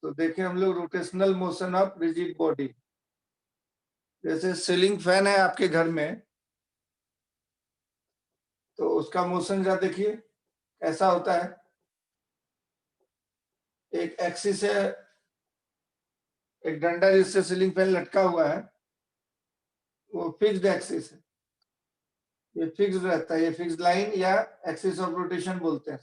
तो देखें हम लोग rotational motion of rigid body. जैसे सीलिंग फैन है आपके घर में, तो उसका मोशन जरा देखिए कैसा होता है। एक एक्सिस है, एक डंडा जिससे सीलिंग फैन लटका हुआ है, वो फिक्स्ड एक्सिस है, ये फिक्स्ड रहता है। ये फिक्स्ड लाइन या एक्सिस ऑफ रोटेशन बोलते हैं।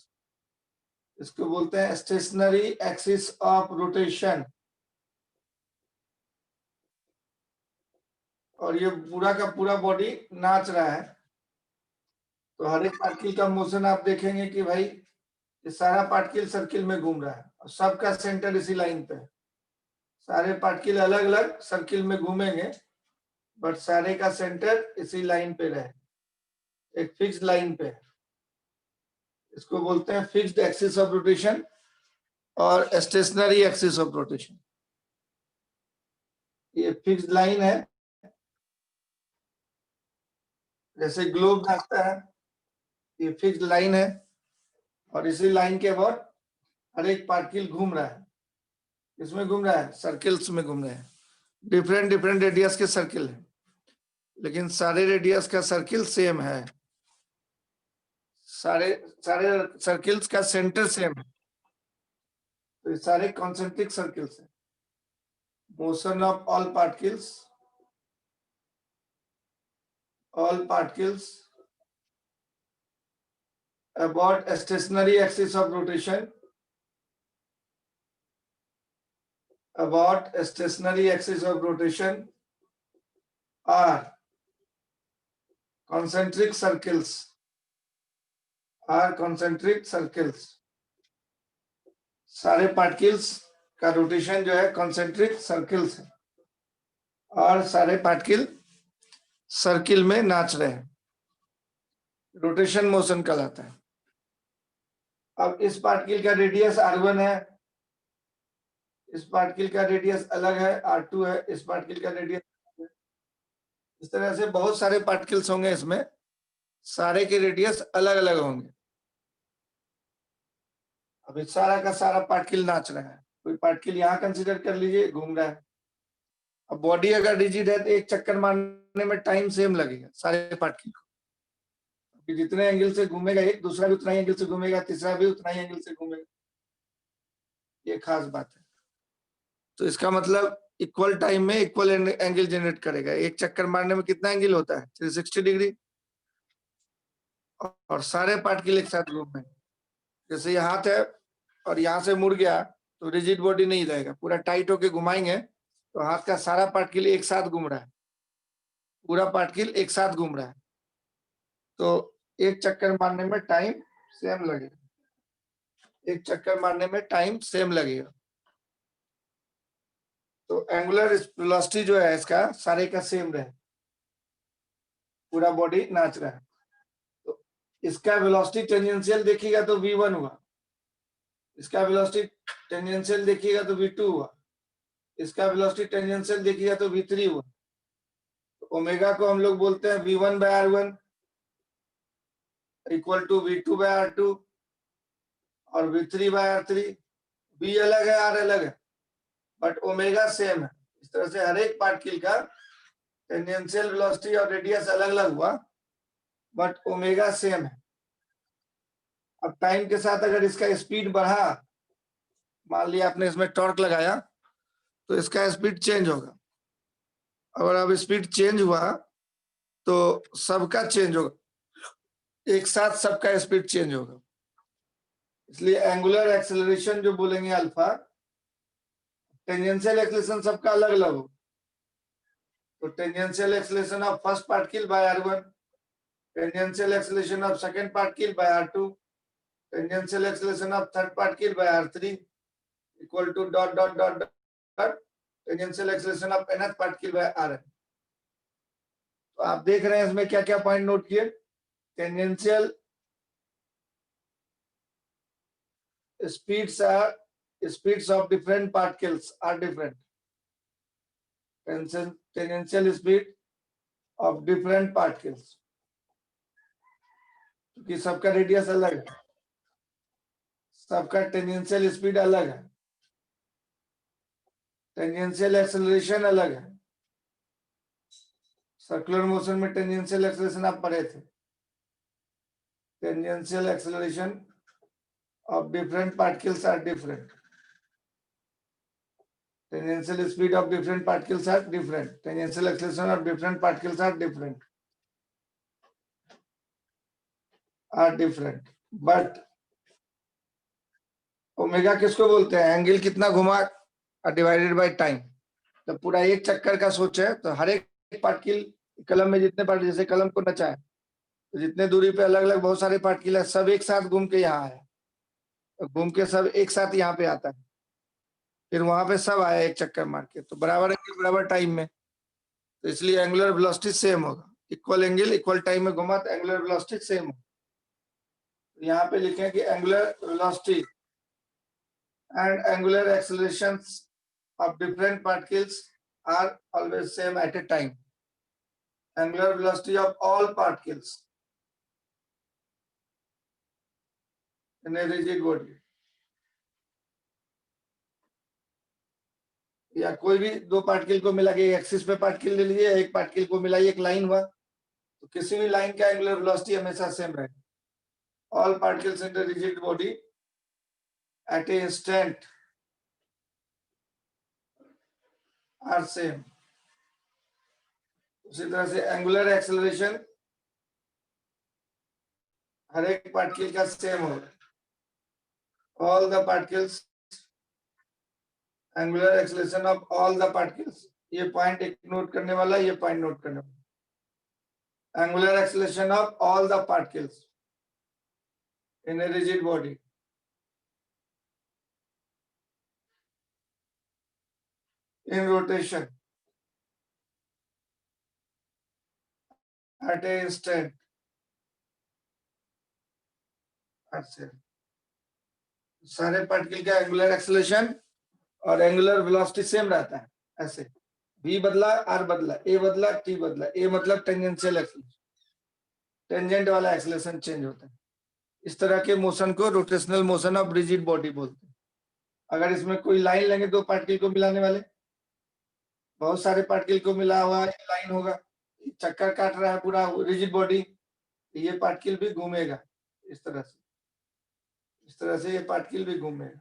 इसको बोलते हैं स्टेशनरी एक्सिस ऑफ रोटेशन। और ये पूरा का पूरा बॉडी नाच रहा है। तो हर एक पार्टिकल का मोशन आप देखेंगे कि भाई ये सारा पार्टिकल सर्किल में घूम रहा है और सबका सेंटर इसी लाइन पे है। सारे पार्टिकल अलग अलग सर्किल में घूमेंगे, बट सारे का सेंटर इसी लाइन पे रहे, एक फिक्स्ड लाइन पे है। इसको बोलते हैं फिक्स्ड एक्सिस ऑफ रोटेशन और स्टेशनरी एक्सिस ऑफ रोटेशन। ये फिक्स्ड लाइन है, जैसे ग्लोब नाचता है, ये फिक्स्ड लाइन है और इसी लाइन के बाद हर एक पार्टिकल घूम रहा है। इसमें घूम रहा है, सर्किल्स में घूम रहे हैं। डिफरेंट डिफरेंट रेडियस के सर्किल है, लेकिन सारे रेडियस का सर्किल सेम है। सारे सारे सर्किल्स का सेंटर सेम है, तो ये सारे कॉन्सेंट्रिक सर्किल्स है। Motion of all particles about a stationary axis of rotation, about a stationary axis of rotation are concentric circles, सारे पार्टिकल्स का रोटेशन जो है कॉन्सेंट्रिक सर्किल्स है और सारे पार्टिकल सर्किल में नाच रहे हैं, रोटेशन मोशन कहलाता है। अब इस पार्टिकल का रेडियस r1 है, इस पार्टिकल का रेडियस अलग है, r2 है, इस पार्टिकल का रेडियस, इस तरह से बहुत सारे पार्टिकल्स होंगे इसमें, सारे के रेडियस अलग अलग होंगे। अब इस सारा का सारा पार्टिकल नाच रहा है। कोई पार्टिकल यहाँ कंसीडर कर लीजिए, घूम रहा है। अब बॉडी अगर रिजिड है तो एक चक्कर मारने में टाइम सेम लगेगा सारे पार्टिकल को। जितने एंगल से घूमेगा एक, दूसरा भी उतना ही एंगल से घूमेगा, तीसरा भी उतना ही एंगल से घूमेगा। ये खास बात है। तो इसका मतलब इक्वल टाइम में इक्वल एंगल जनरेट करेगा। एक चक्कर मारने में कितना एंगल होता है? 360 डिग्री। और सारे पार्टिकल एक साथ घूम में, जैसे ये हाथ है और यहाँ से मुड़ गया तो रिजिड बॉडी नहीं रहेगा, पूरा टाइट होके घुमाएंगे तो हाथ का सारा पार्टिकल एक साथ घूम रहा है, पूरा पार्टिकल एक साथ घूम रहा है। तो एक चक्कर मारने में टाइम सेम लगेगा, एक चक्कर मारने में टाइम सेम लगेगा। तो एंगुलर वेलोसिटी जो है इसका सारे का सेम रहे, पूरा बॉडी नाच रहा है। तो इसका वेलोसिटी टेंजेंशियल देखिएगा तो v1 हुआ, इसका वेलोसिटी टेंजेंशियल देखिएगा तो v2 हुआ, इसका वेलोसिटी टेंजेंशियल देखिएगा तो v3 हुआ। तो ओमेगा को हम लोग बोलते हैं v1/r1 इक्वल टू v2/r2 और v3/r3। v अलग है, r अलग है, बट ओमेगा सेम है। इस तरह से हर एक पार्टिकल का टेंजेंशियल वेलोसिटी और रेडियस अलग अलग हुआ, बट ओमेगा सेम है। अब टाइम के साथ अगर इसका स्पीड बढ़ा, मान लिया आपने इसमें टॉर्क लगाया, तो इसका स्पीड चेंज होगा। अगर अब स्पीड चेंज हुआ तो सबका चेंज होगा, एक साथ सबका स्पीड चेंज होगा। इसलिए एंगुलर एक्सेलरेशन जो बोलेंगे अल्फा, टेंजेंशियल एक्सेलरेशन सबका अलग अलग हो। तो tangential acceleration of first particle by r1, tangential acceleration of second particle by r2, tangential acceleration of third particle by r3 equal to dot dot dot dot tangential acceleration of nth particle by rn। तो आप देख रहे हैं इसमें क्या क्या point note किए। Tangential speeds of different particles are different. Tangential speed of different particles, क्योंकि सबका रेडियस अलग है, सबका टेंजेंशियल स्पीड अलग है। टेंजेंशियल एक्सेलरेशन अलग है। सर्कुलर मोशन में टेंजेंशियल एक्सेलरेशन आप पढ़े थे। Tangential acceleration of different particles are different. Tangential speed of different particles are different. Tangential acceleration of different particles are different. But omega किसको बोलते हैं? एंगल कितना घुमा डिवाइडेड बाय टाइम। तो पूरा एक चक्कर का सोच है, तो हर एक पार्टिकल कलम में जितने पार्टिकल, जैसे कलम को नचाए तो जितने दूरी पे अलग अलग बहुत सारे पार्टिकल है, सब एक साथ घूम के यहाँ आए, तो घूम के सब एक साथ यहाँ पे आता है, फिर वहां पे सब आया एक चक्कर मार के, तो बराबर एंगल बराबर टाइम में, तो इसलिए एंगुलर वेलोसिटी सेम होगा। इक्वल एंगल इक्वल टाइम में घुमा तो एंगुलर वेलोसिटी सेम होगा। तो यहाँ पे लिखें कि angular velocity and angular accelerations of different particles are always same at a time. Angular velocity of all particles in a rigid body. या कोई भी दो पार्टिकल को मिला के एक्सिस पे पार्टिकल ले लीजिए, एक पार्टिकल को मिला एक लाइन हुआ, तो किसी भी लाइन का एंगुलर वेलोसिटी हमेशा सेम रहेगा। All particles in the rigid body at a instant are same. उसी तरह से एंगुलर एक्सेलरेशन हर एक पार्टिकल का सेम होगा। All the particles, angular acceleration of all the particles, ये पॉइंट एक नोट करने वाला, ये पॉइंट नोट करने वाला। Angular acceleration of all the particles in a rigid body in rotation at a instant are same. सारे particle का angular acceleration और एंगुलर वेलोसिटी सेम रहता है। ऐसे v बदला, r बदला, a बदला, t बदला, a मतलब टेंजेंशियल एक्सेलरेशन, टेंजेंट वाला एक्सेलरेशन चेंज होता है। इस तरह के मोशन को rotational motion of rigid body बोलते हैं। अगर इसमें कोई लाइन लेंगे, दो पार्टिकल को मिलाने वाले, बहुत सारे पार्टिकल को मिला हुआ लाइन होगा, चक्कर काट रहा है पूरा रिजिड बॉडी, ये पार्टिकल भी घूमेगा इस तरह से, इस तरह से ये पार्टिकल भी घूमेगा।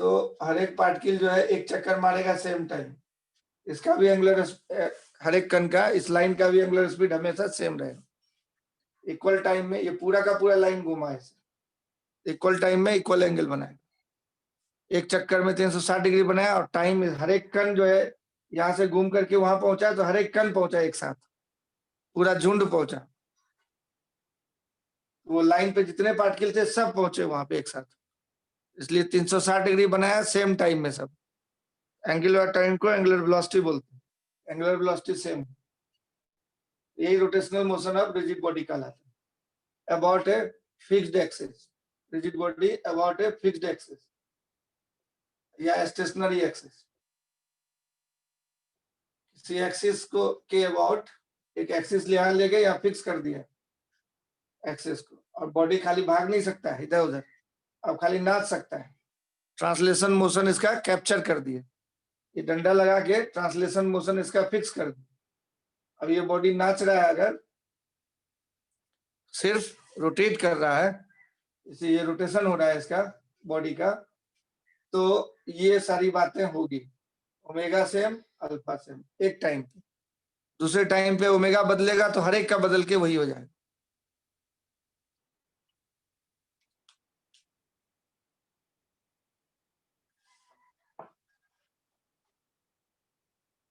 तो हर एक पार्टिकल जो है एक चक्कर मारेगा सेम टाइम, इसका भी एंगुलर, हर एक कण का, इस लाइन का भी एंगुलर स्पीड हमेशा सेम रहेगा। इक्वल टाइम में ये पूरा का पूरा लाइन घुमा है, इक्वल टाइम में इक्वल एंगल बनाएगा। एक चक्कर में 360 डिग्री बनाया, और टाइम हर एक कण जो है यहाँ से घूम करके वहां पहुंचा, तो हर एक कण पहुंचा एक साथ, पूरा झुंड पहुंचा, वो लाइन पे जितने पार्टिकल थे सब पहुंचे वहां पे एक साथ, इसलिए 360 डिग्री बनाया सेम टाइम में सब। एंगुलर टाइम को एंगुलर वेलोसिटी बोलते हैं, एंगुलर वेलोसिटी सेम, यही rotational motion of rigid body कहलाता है। About a fixed axis, rigid body about a fixed axis या स्टेशनरी एक्सिस, किसी एक्सिस को के अबाउट एक एक्सिस यहां ले गए या फिक्स कर दिया एक्सिस को, और बॉडी खाली भाग नहीं सकता है इधर उधर, अब खाली नाच सकता है। ट्रांसलेशन मोशन इसका कैप्चर कर दिए, ये डंडा लगा के ट्रांसलेशन मोशन इसका फिक्स कर दिया। अब ये बॉडी नाच रहा है, अगर सिर्फ रोटेट कर रहा है, इसे ये रोटेशन हो रहा है इसका बॉडी का, तो ये सारी बातें होगी। ओमेगा सेम, अल्फा सेम एक टाइम पे, दूसरे टाइम पे ओमेगा बदलेगा तो हर एक का बदल के वही हो जाएगा।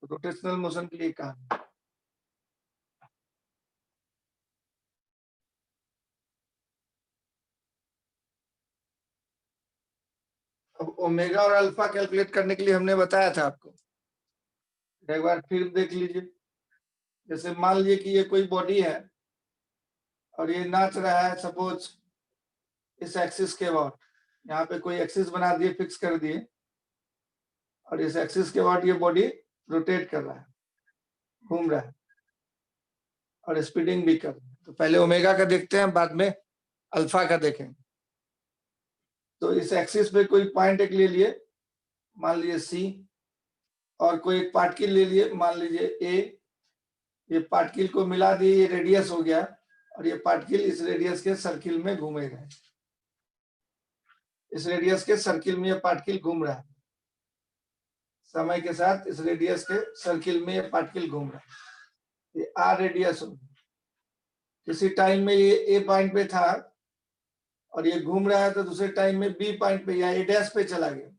रोटेशनल मोशन के लिए कहा। अब ओमेगा और अल्फा कैलकुलेट करने के लिए हमने बताया था आपको, एक बार फिर देख लीजिए। जैसे मान लीजिए कि ये कोई बॉडी है और ये नाच रहा है, सपोज इस एक्सिस के अबाउट, यहाँ पे कोई एक्सिस बना दिए, फिक्स कर दिए, और इस एक्सिस के अबाउट ये बॉडी रोटेट कर रहा है, घूम रहा है, और स्पीडिंग भी कर रहा है। तो पहले ओमेगा का देखते हैं, बाद में अल्फा का देखेंगे। तो इस एक्सिस पे कोई पॉइंट एक ले लिए, मान लीजिए सी, और कोई एक पार्टिकल ले लिए, मान लीजिए ए, ये पार्टिकल को मिला दिए, ये रेडियस हो गया, और ये पार्टिकल इस रेडियस के सर्किल में घूमेगा। इस रेडियस के सर्किल में ये पार्टिकल घूम रहा है, समय के साथ इस रेडियस के सर्किल में ये पार्टिकल घूम रहा है। ये आर रेडियस होगी। किसी टाइम में ये ए पॉइंट पे था और ये घूम रहा है, तो दूसरे टाइम में बी पॉइंट पे या ए डैश पे चला गया।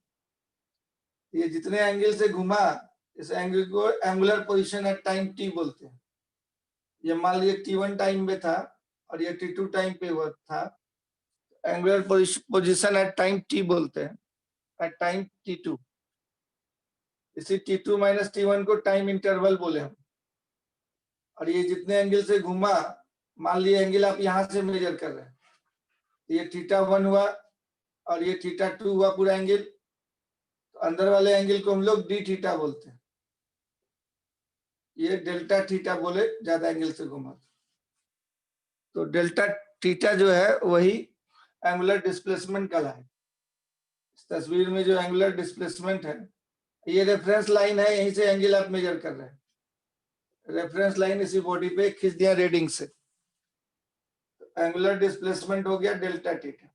ये जितने एंगल से घुमा, इस एंगल को angular position at time T बोलते हैं। ये मान लीजिए T1 टाइम में था और ये T2 टाइम पे हुआ था, angular position at time T बोलते हैं, एट टाइम T2। इसी T2 माइनस T1 को टाइम इंटरवल बोले हम। और ये जितने एंगल से घुमा, मान लीजिए एंगल आप यहां से मेजर कर रहे हैं, ये θ1 हुआ और ये θ2 हुआ पूरा एंगल, तो अंदर वाले एंगल को हम लोग d थीटा बोलते हैं। ये डेल्टा थीटा बोले ज्यादा एंगल से घुमा, तो डेल्टा थीटा जो है वही एंगुलर डिस्प्लेसमेंट कहलाए। इस तस्वीर में जो एंगुलर डिस्प्लेसमेंट है, ये रेफरेंस लाइन है, यहीं से एंगल आप मेजर कर रहे हैं। रेफरेंस लाइन इसी बॉडी पे खींच दिया रीडिंग से, एंगुलर डिस्प्लेसमेंट हो गया delta theta.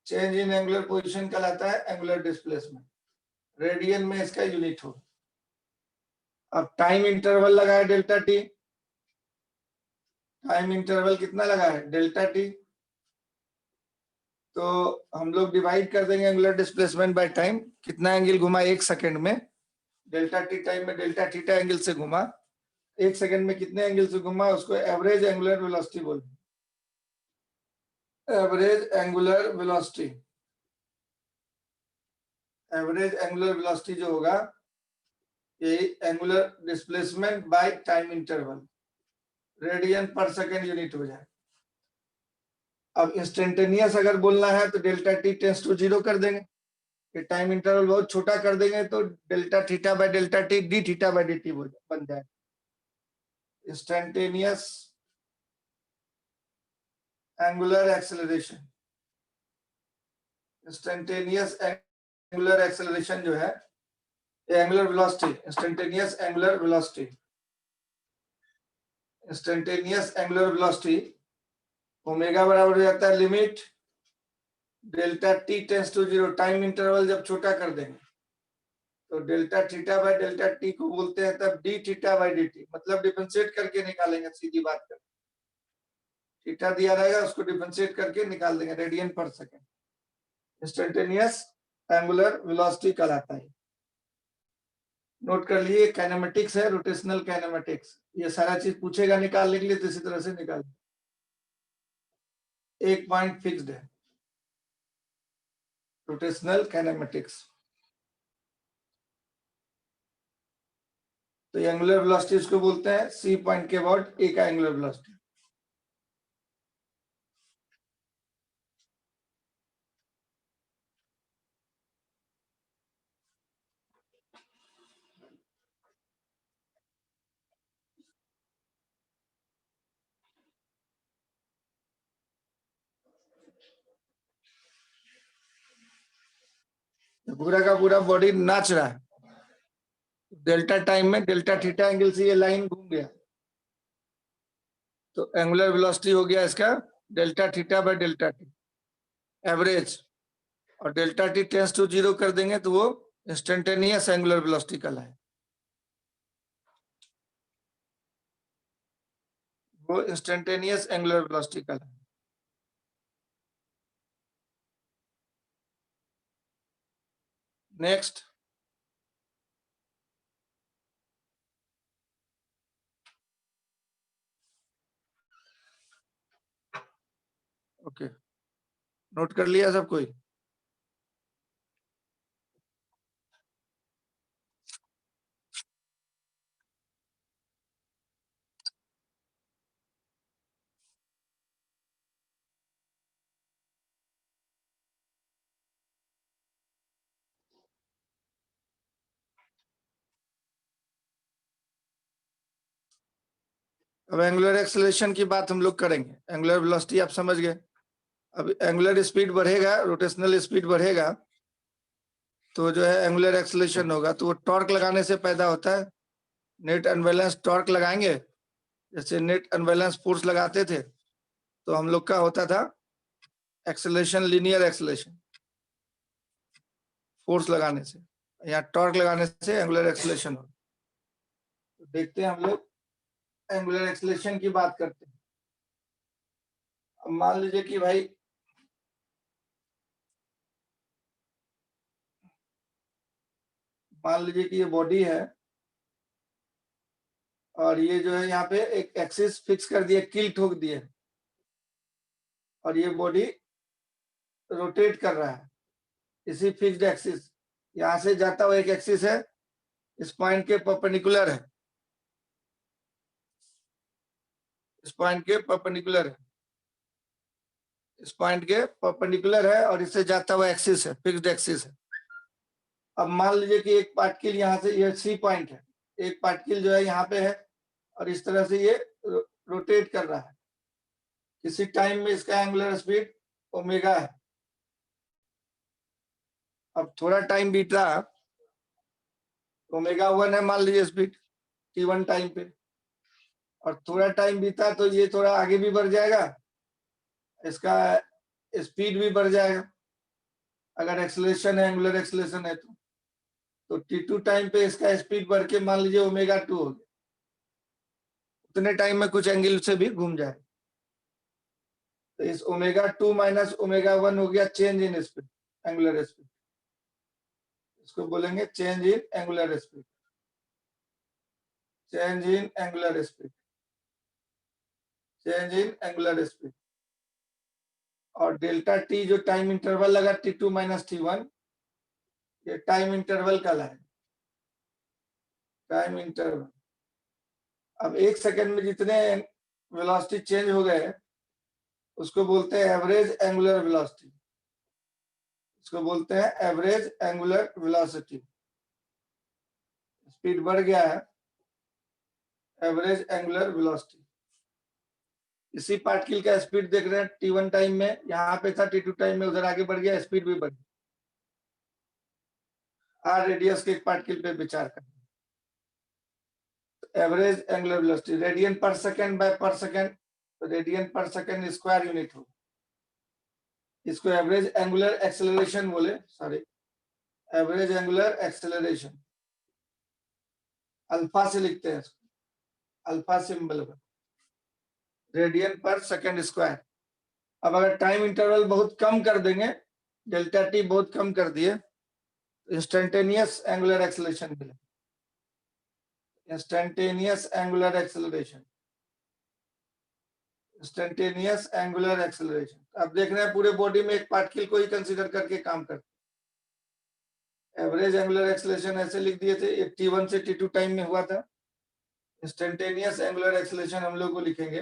Change in angular position कहलाता है एंगुलर डिस्प्लेसमेंट। रेडियन में इसका यूनिट हो। अब टाइम इंटरवल लगा है डेल्टा टी, टाइम इंटरवल कितना लगा है डेल्टा टी, तो हम लोग डिवाइड कर देंगे एंगुलर डिस्प्लेसमेंट बाय टाइम। कितना एंगल घुमा 1 सेकंड में, डेल्टा टी टाइम में डेल्टा थीटा एंगल से घुमा, 1 सेकंड में कितने एंगल से घुमा, उसको एवरेज एंगुलर वेलोसिटी बोलते हैं। Average angular velocity, average angular velocity जो होगा, ये angular displacement by time interval, radian पर सेकंड यूनिट हो जाए। अब इंस्टेंटेनियस अगर बोलना है तो डेल्टा टी टेंस टू 0 कर देंगे। ये टाइम इंटरवल बहुत छोटा कर देंगे तो delta theta by delta T D theta by D T बन जाए। Instantaneous angular acceleration, instantaneous angular acceleration जो है, angular velocity, instantaneous angular velocity, instantaneous angular velocity omega बराबर हो जाता है limit delta T tends to 0, time interval जब छोटा कर देंगे तो delta theta by delta T को बोलते हैं तब D theta by D T, मतलब डिफरेंशिएट करके निकालेंगे, सीधी बात कर। थीटा दिया रहेगा उसको डिफरेंशिएट करके निकाल देंगे रेडियन पर सेकंड। इंस्टेंटेनियस एंगुलर वेलोसिटी कहलाता है। नोट कर लिए, काइनेमेटिक्स है, रोटेशनल काइनेमेटिक्स। ये सारा चीज पूछेगा निकालने के लिए, तो इसी तरह से निकाल, एक पॉइंट फिक्स्ड है, रोटेशनल काइनेमेटिक्स। तो एंगुलर वेलोसिटी उसको बोलते हैं सी पॉइंट के अबाउट ए का एंगुलर वेलोसिटी। पूरा का पूरा बॉडी नाच रहा है, डेल्टा टाइम में डेल्टा थीटा एंगल से ये लाइन घूम गया, तो एंगुलर वेलोसिटी हो गया इसका delta theta by delta T average, और डेल्टा टी टेंस टू 0 कर देंगे तो वो इंस्टेंटेनियस एंगुलर वेलोसिटी कहलाए, वो इंस्टेंटेनियस एंगुलर वेलोसिटी कहलाए। नेक्स्ट, ओके, नोट कर लिया सब कोई? अब एंगुलर एक्सेलरेशन की बात हम लोग करेंगे। एंगुलर वेलोसिटी आप समझ गए। अब एंगुलर स्पीड बढ़ेगा, रोटेशनल स्पीड बढ़ेगा, तो जो है एंगुलर एक्सेलरेशन होगा, तो वो टॉर्क लगाने से पैदा होता है। नेट अनबैलेंस टॉर्क लगाएंगे, जैसे नेट अनबैलेंस फोर्स लगाते थे तो हम लोग का होता था एक्सेलरेशन, लीनियर एक्सेलरेशन फोर्स लगाने से, या टॉर्क लगाने से एंगुलर एक्सेलरेशन हो। तो देखते हैं हम लोग एंगुलर एक्सेलरेशन की बात करते हैं। अब मान लीजिए कि भाई मान लीजिए कि ये बॉडी है और ये जो है यहाँ पे एक एक्सिस फिक्स कर दिया, कील ठोक दिए, और ये बॉडी रोटेट कर रहा है इसी फिक्स्ड एक्सिस। यहां से जाता हुआ एक एक्सिस है, इस पॉइंट के परपेंडिकुलर है, इस पॉइंट के परपेंडिकुलर है, इस पॉइंट के परपेंडिकुलर है, और इससे जाता हुआ एक्सिस है, फिक्स्ड एक्सिस है। अब मान लीजिए कि एक पार्टिकल यहाँ से, ये सी पॉइंट है, एक पार्टिकल जो है यहाँ पे है और इस तरह से ये रोटेट कर रहा है। किसी टाइम में इसका एंगुलर स्पीड ओमेगा है। अब थोड़ा टाइम बीत रहा, ओमेगा 1 है मान लीजिए स्पीड t1 टाइम पे, और थोड़ा टाइम बीता तो ये थोड़ा आगे भी बढ़ जाएगा, इसका स्पीड भी बढ़ जाएगा। अगर एक्सेलरेशन है, एंगुलर एक्सेलरेशन है तो t2 टाइम पे इसका स्पीड बढ़ के मान लीजिए ओमेगा 2 हो गया। उतने टाइम में कुछ एंगल से भी घूम जाए, तो इस ओमेगा 2 माइनस ओमेगा 1 हो गया change in speed, angular speed. इसको बोलेंगे change in angular speed, change in angular speed, change in angular speed. और डेल्टा टी जो टाइम इंटरवल लगा t2 माइनस t1, ये टाइम इंटरवल कहलाए, टाइम इंटरवल। अब एक सेकंड में जितने वेलोसिटी चेंज हो गए उसको बोलते हैं एवरेज एंगुलर वेलोसिटी, इसको बोलते हैं एवरेज एंगुलर वेलोसिटी। स्पीड बढ़ गया है, एवरेज एंगुलर वेलोसिटी। इसी पार्टिकल का स्पीड देख रहे हैं t1 टाइम में, यहाँ पे था, t2 टाइम में उधर आगे बढ़ गया, स्पीड भी बढ़ गई। आर रेडियस के एक पार्टिकल पे विचार करें। एवरेज एंगुलर वेलोसिटी रेडियन पर सेकंड बाय पर सेकंड, तो रेडियन पर सेकंड स्क्वायर यूनिट हो। इसको एवरेज एंगुलर एक्सेलरेशन बोले, sorry average angular acceleration, alpha से लिखते हैं इसको, अल्फा सिंबल पर, रेडियन पर सेकंड स्क्वायर। अब अगर टाइम इंटरवल बहुत कम कर देंगे, डेल्टा टी बहुत कम कर दिए, इंस्टेंटेनियस एंगुलर एक्सेलरेशन मिले, instantaneous angular acceleration, instantaneous angular acceleration. अब देख रहे हैं पूरे बॉडी में एक पार्टिकल को ही कंसीडर करके काम करते। एवरेज एंगुलर एक्सेलरेशन ऐसे लिख दिए थे, एक t1 से t2 टाइम में हुआ था। इंस्टेंटेनियस एंगुलर एक्सेलरेशन हम लोग को लिखेंगे,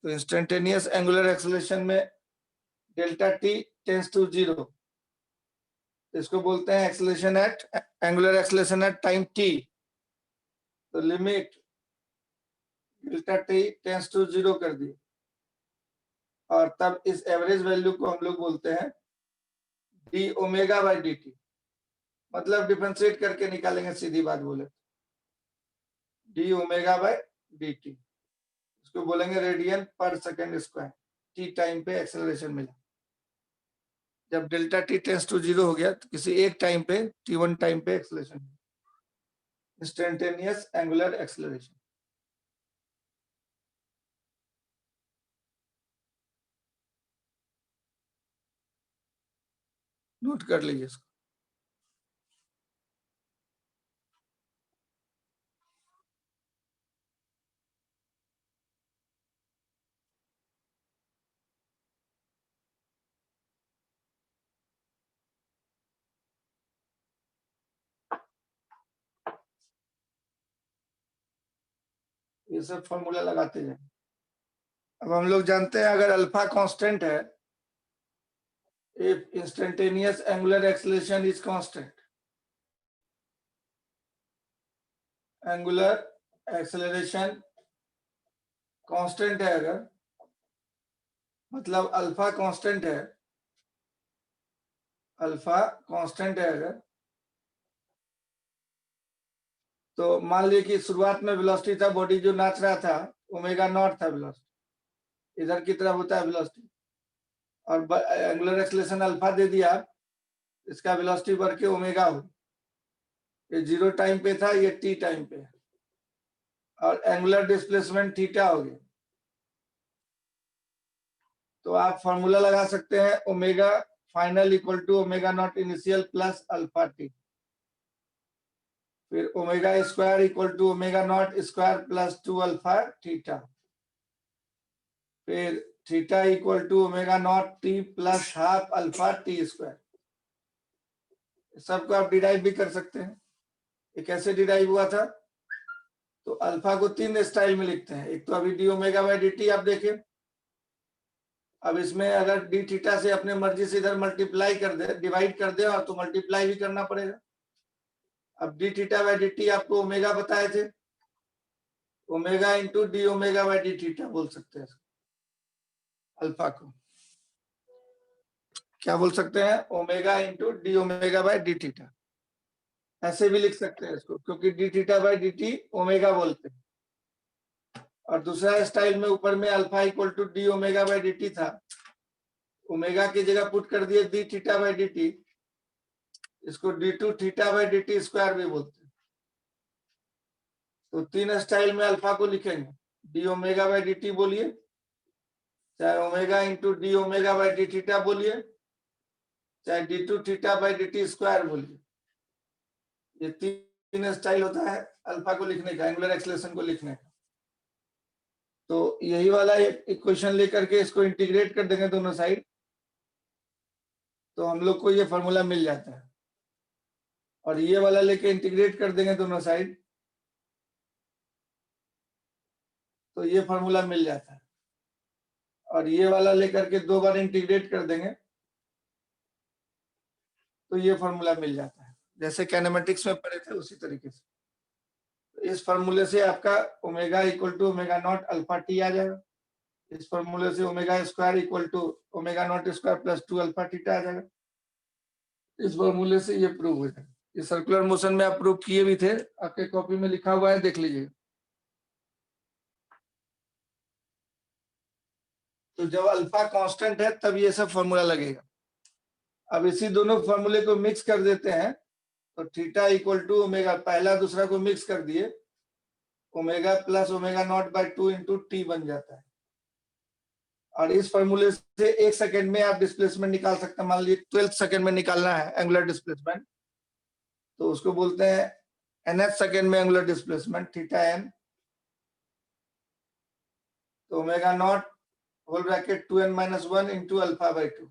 तो इंस्टेंटेनियस एंगुलर एक्सेलरेशन में डेल्टा टी टेंड्स टू 0, इसको बोलते हैं acceleration at, angular acceleration at time t। तो limit delta T tends to 0 कर दी, और तब इस एवरेज वैल्यू को हम लोग बोलते हैं D omega by D T. मतलब डिफरेंशिएट करके निकालेंगे, सीधी बात बोले, D omega by D t, इसको बोलेंगे रेडियन पर सेकंड स्क्वायर। टी टाइम पे एक्सेलरेशन मिला, जब डेल्टा टी टेंड्स टू 0 हो गया तो किसी एक टाइम पे t1 टाइम पे acceleration, instantaneous angular acceleration. Note कर लीजिए इसको। ये सब फॉर्मूला लगाते जाए। अब हम लोग जानते हैं अगर अल्फा कांस्टेंट है, if instantaneous angular acceleration is constant, angular acceleration constant है अगर, मतलब अल्फा कांस्टेंट है, अल्फा कांस्टेंट है अगर, तो मान लीजिए कि शुरुआत में वेलोसिटी था, बॉडी जो नाच रहा था ओमेगा नॉट था वेलोसिटी, इधर की तरफ होता है वेलोसिटी, और एंगुलर एक्सेलरेशन अल्फा दे दिया, इसका वेलोसिटी बढ़ के ओमेगा हो, ये 0 टाइम पे था, ये t टाइम पे, और एंगुलर डिस्प्लेसमेंट थीटा हो गया। तो आप फॉर्मूला लगा सकते हैं omega final equal to omega not initial plus alpha t, फिर omega square equal to omega not square plus 2 alpha theta, फिर theta equal to omega not t plus half alpha t square. सबको आप derive भी कर सकते हैं। ये कैसे डिराइव हुआ था? तो अल्फा को 3 स्टाइल में लिखते हैं। एक तो अभी D omega by D T आप देखें, अब इसमें अगर डी थीटा से अपने मर्जी से इधर मल्टीप्लाई कर दे, डिवाइड कर दे, और तो मल्टीप्लाई भी करना पड़ेगा। अब D theta by D T आपको ओमेगा बताए थे, omega into D omega by D theta बोल सकते हैं अल्फा को। क्या बोल सकते हैं? Omega into D omega by D theta, ऐसे भी लिख सकते हैं इसको, क्योंकि D theta by D T omega बोलते हैं। और दूसरा स्टाइल में ऊपर में alpha equal to D omega by D T था, ओमेगा की जगह पुट कर दिए d theta by D t, इसको d two theta by D T square भी बोलते हैं। तो 3 स्टाइल में अल्फा को लिखेंगे, D omega by D T बोलिए, चाहे omega into D omega by D theta बोलिए, चाहे D two theta by D T square बोलिए। ये 3 स्टाइल होता है अल्फा को लिखने का, एंगुलर एक्सेलरेशन को लिखने का। तो यही वाला इक्वेशन लेकर के इसको इंटीग्रेट कर देंगे दोनों साइड, तो हम लोग को ये फॉर्मूला मिल जाता है। और ये वाला लेके इंटीग्रेट कर देंगे दोनों साइड, तो ये फॉर्मूला मिल जाता है। और ये वाला लेकर के 2 बार इंटीग्रेट कर देंगे, तो ये फॉर्मूला मिल जाता है। जैसे कैनेमेटिक्स में पढ़े थे उसी तरीके से। तो इस फॉर्मूले से आपका omega equal to omega not alpha t आ जाएगा। इस फॉर्मूले से omega square equal to omega not square plus 2 alpha theta आ जाएगा। इस फॉर्मूले से ये प्रूव हो जाएगा। ये सर्कुलर मोशन में आप प्रूव किए भी थे, आपके कॉपी में लिखा हुआ है, देख लीजिए। तो जब अल्फा कांस्टेंट है तब ये सब फॉर्मूला लगेगा। अब इसी दोनों फॉर्मूले को मिक्स कर देते हैं, तो थीटा इक्वल टू ओमेगा, पहला दूसरा को मिक्स कर दिए, omega plus omega naught by 2 into T बन जाता है। और इस फॉर्मूले से 1 सेकंड में आप डिस्प्लेसमेंट निकाल सकते हैं। मान लीजिए 12 सेकंड में निकालना है एंगुलर डिस्प्लेसमेंट, तो उसको बोलते हैं nth सेकंड में एंगुलर डिस्प्लेसमेंट थीटा एन, तो omega not whole bracket 2n minus 1 into alpha by 2,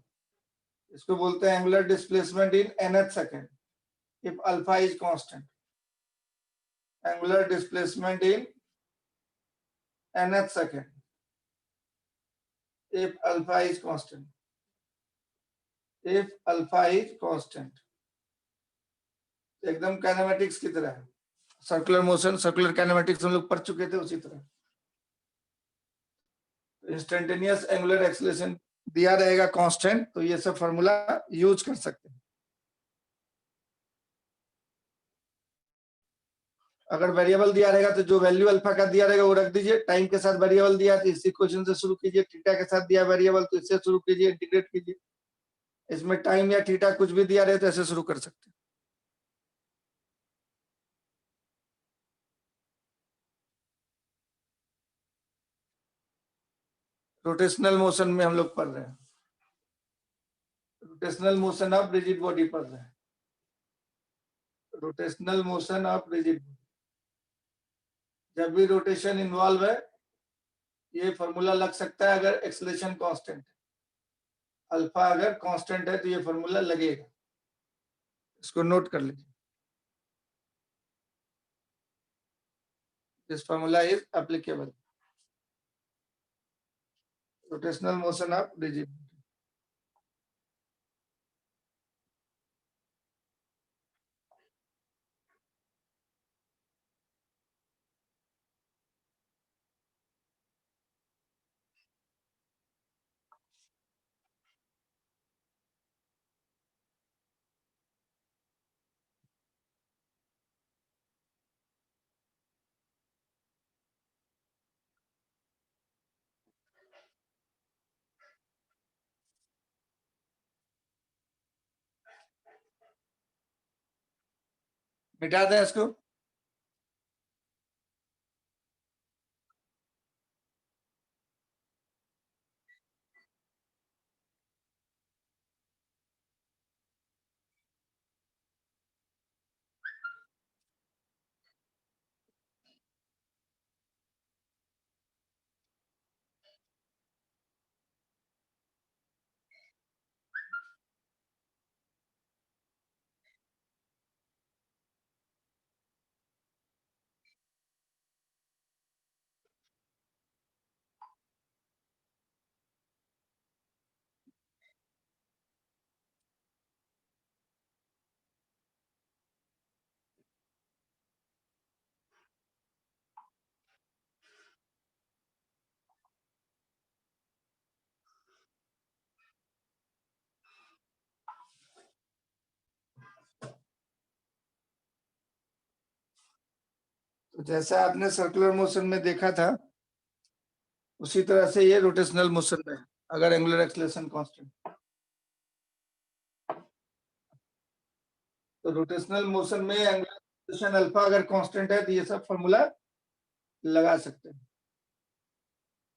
इसको बोलते हैं angular displacement in nth second if alpha is constant. Angular displacement in nth second if alpha is constant, if alpha is constant, एकदम kinematics की तरह है। Circular motion, circular kinematics हम लोग पढ़ चुके थे, उसी तरह इंस्टेंटेनियस एंगुलर एक्सेलरेशन दिया रहेगा कांस्टेंट, तो ये सब फार्मूला यूज कर सकते हैं। अगर वेरिएबल दिया रहेगा तो जो वैल्यू अल्फा का दिया रहेगा वो रख दीजिए, टाइम के साथ वेरिएबल दिया तो इस इक्वेशन से शुरू कीजिए, थीटा के साथ दिया वेरिएबल तो इससे शुरू कीजिए, इंटीग्रेट कीजिए। इसमें टाइम या थीटा कुछ भी दिया रहे तो ऐसे शुरू कर सकते हैं। रोटेशनल मोशन में हम लोग पढ़ रहे हैं, rotational motion of rigid body पढ़ रहे हैं, रोटेशनल मोशन ऑफ रिजिड। जब भी रोटेशन इन्वॉल्व है ये फॉर्मूला लग सकता है, अगर एक्सेलरेशन कांस्टेंट है, अल्फा अगर कांस्टेंट है तो ये फॉर्मूला लगेगा, इसको नोट कर लीजिए। This formula is applicable, rotational motion of rigid. मिटा दें इसको। तो जैसा आपने सर्कुलर मोशन में देखा था उसी तरह से ये रोटेशनल मोशन में है, अगर एंगुलर एक्सेलरेशन कांस्टेंट। तो रोटेशनल मोशन में एंगुलर एक्सेलरेशन अल्फा अगर कांस्टेंट है तो ये सब फॉर्मूला लगा सकते हैं।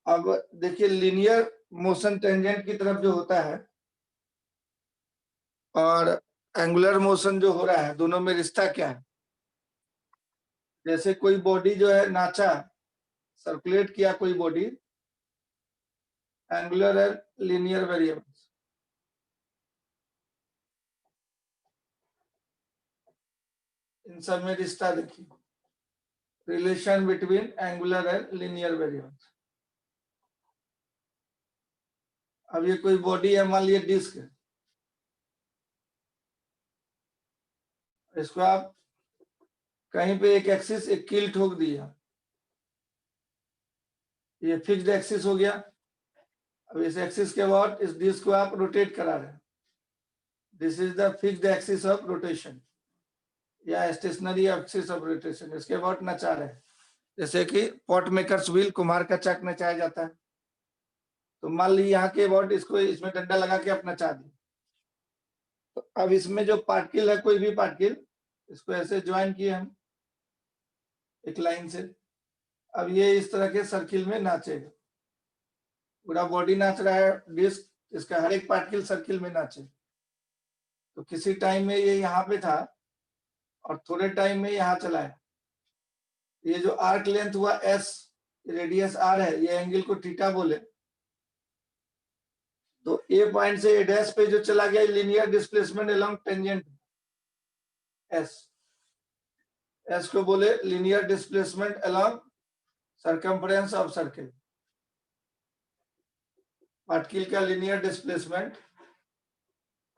अब देखिए लीनियर मोशन टेंजेंट की तरफ जो होता है और एंगुलर मोशन जो हो रहा है, दोनों में रिश्ता क्या है? जैसे कोई बॉडी जो है नाचा, सर्कुलेट किया कोई बॉडी, एंगुलर है लीनियर वेरिएबल्स। इन सब में रिश्ता देखिए, relation between angular and linear variables. अब ये कोई बॉडी है, मान लीजिए डिस्क है, इसको आप कहीं पे एक एक्सिस एक कील ठोक दिया, ये फिक्स्ड एक्सिस हो गया। अब इस एक्सिस के बाद इस डिस्क को आप रोटेट करा रहे हैं, this is the fixed axis of rotation या स्टेशनरी एक्सिस ऑफ रोटेशन। इसके बाद नचा रहे हैं, जैसे कि पॉट मेकर्स व्हील, कुम्हार का चक नचाया जाता है। तो मान ली यहाँ के बाद इसको इसमें डंडा लगा के आप नचा दी। तो अब इसमें जो पार्टिकल है, कोई भी पार्टिकल, इसको ऐसे ज्वाइन किए हम एक लाइन से। अब ये इस तरह के सर्किल में नाचेगा, पूरा बॉडी नाच रहा है, डिस्क, इसका हर एक पार्टिकल सर्किल में नाचे। तो किसी टाइम में ये यहाँ पे था और थोड़े टाइम में यहाँ चला है। ये जो आर्क लेंथ हुआ एस, रेडियस आर है, ये एंगल को थीटा बोले। तो ए पॉइंट से ए डैश पे जो चला गया linear displacement along tangent s, s को बोले linear displacement along circumference of circle. Particle का linear displacement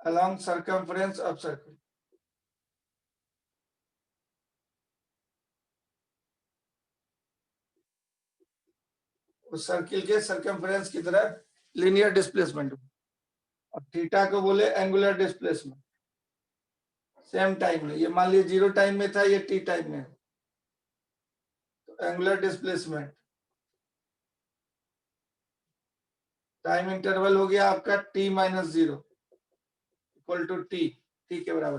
along circumference of circle. उस सर्किल के सर्कमफ्रेंस की तरफ लीनियर डिस्प्लेसमेंट। और थीटा को बोले एंगुलर डिस्प्लेसमेंट। सेम टाइम में, ये मान लीजिए 0 टाइम में था, ये टी टाइम में। तो एंगुलर डिस्प्लेसमेंट टाइम इंटरवल हो गया आपका t minus 0 equal to T, T के बराबर।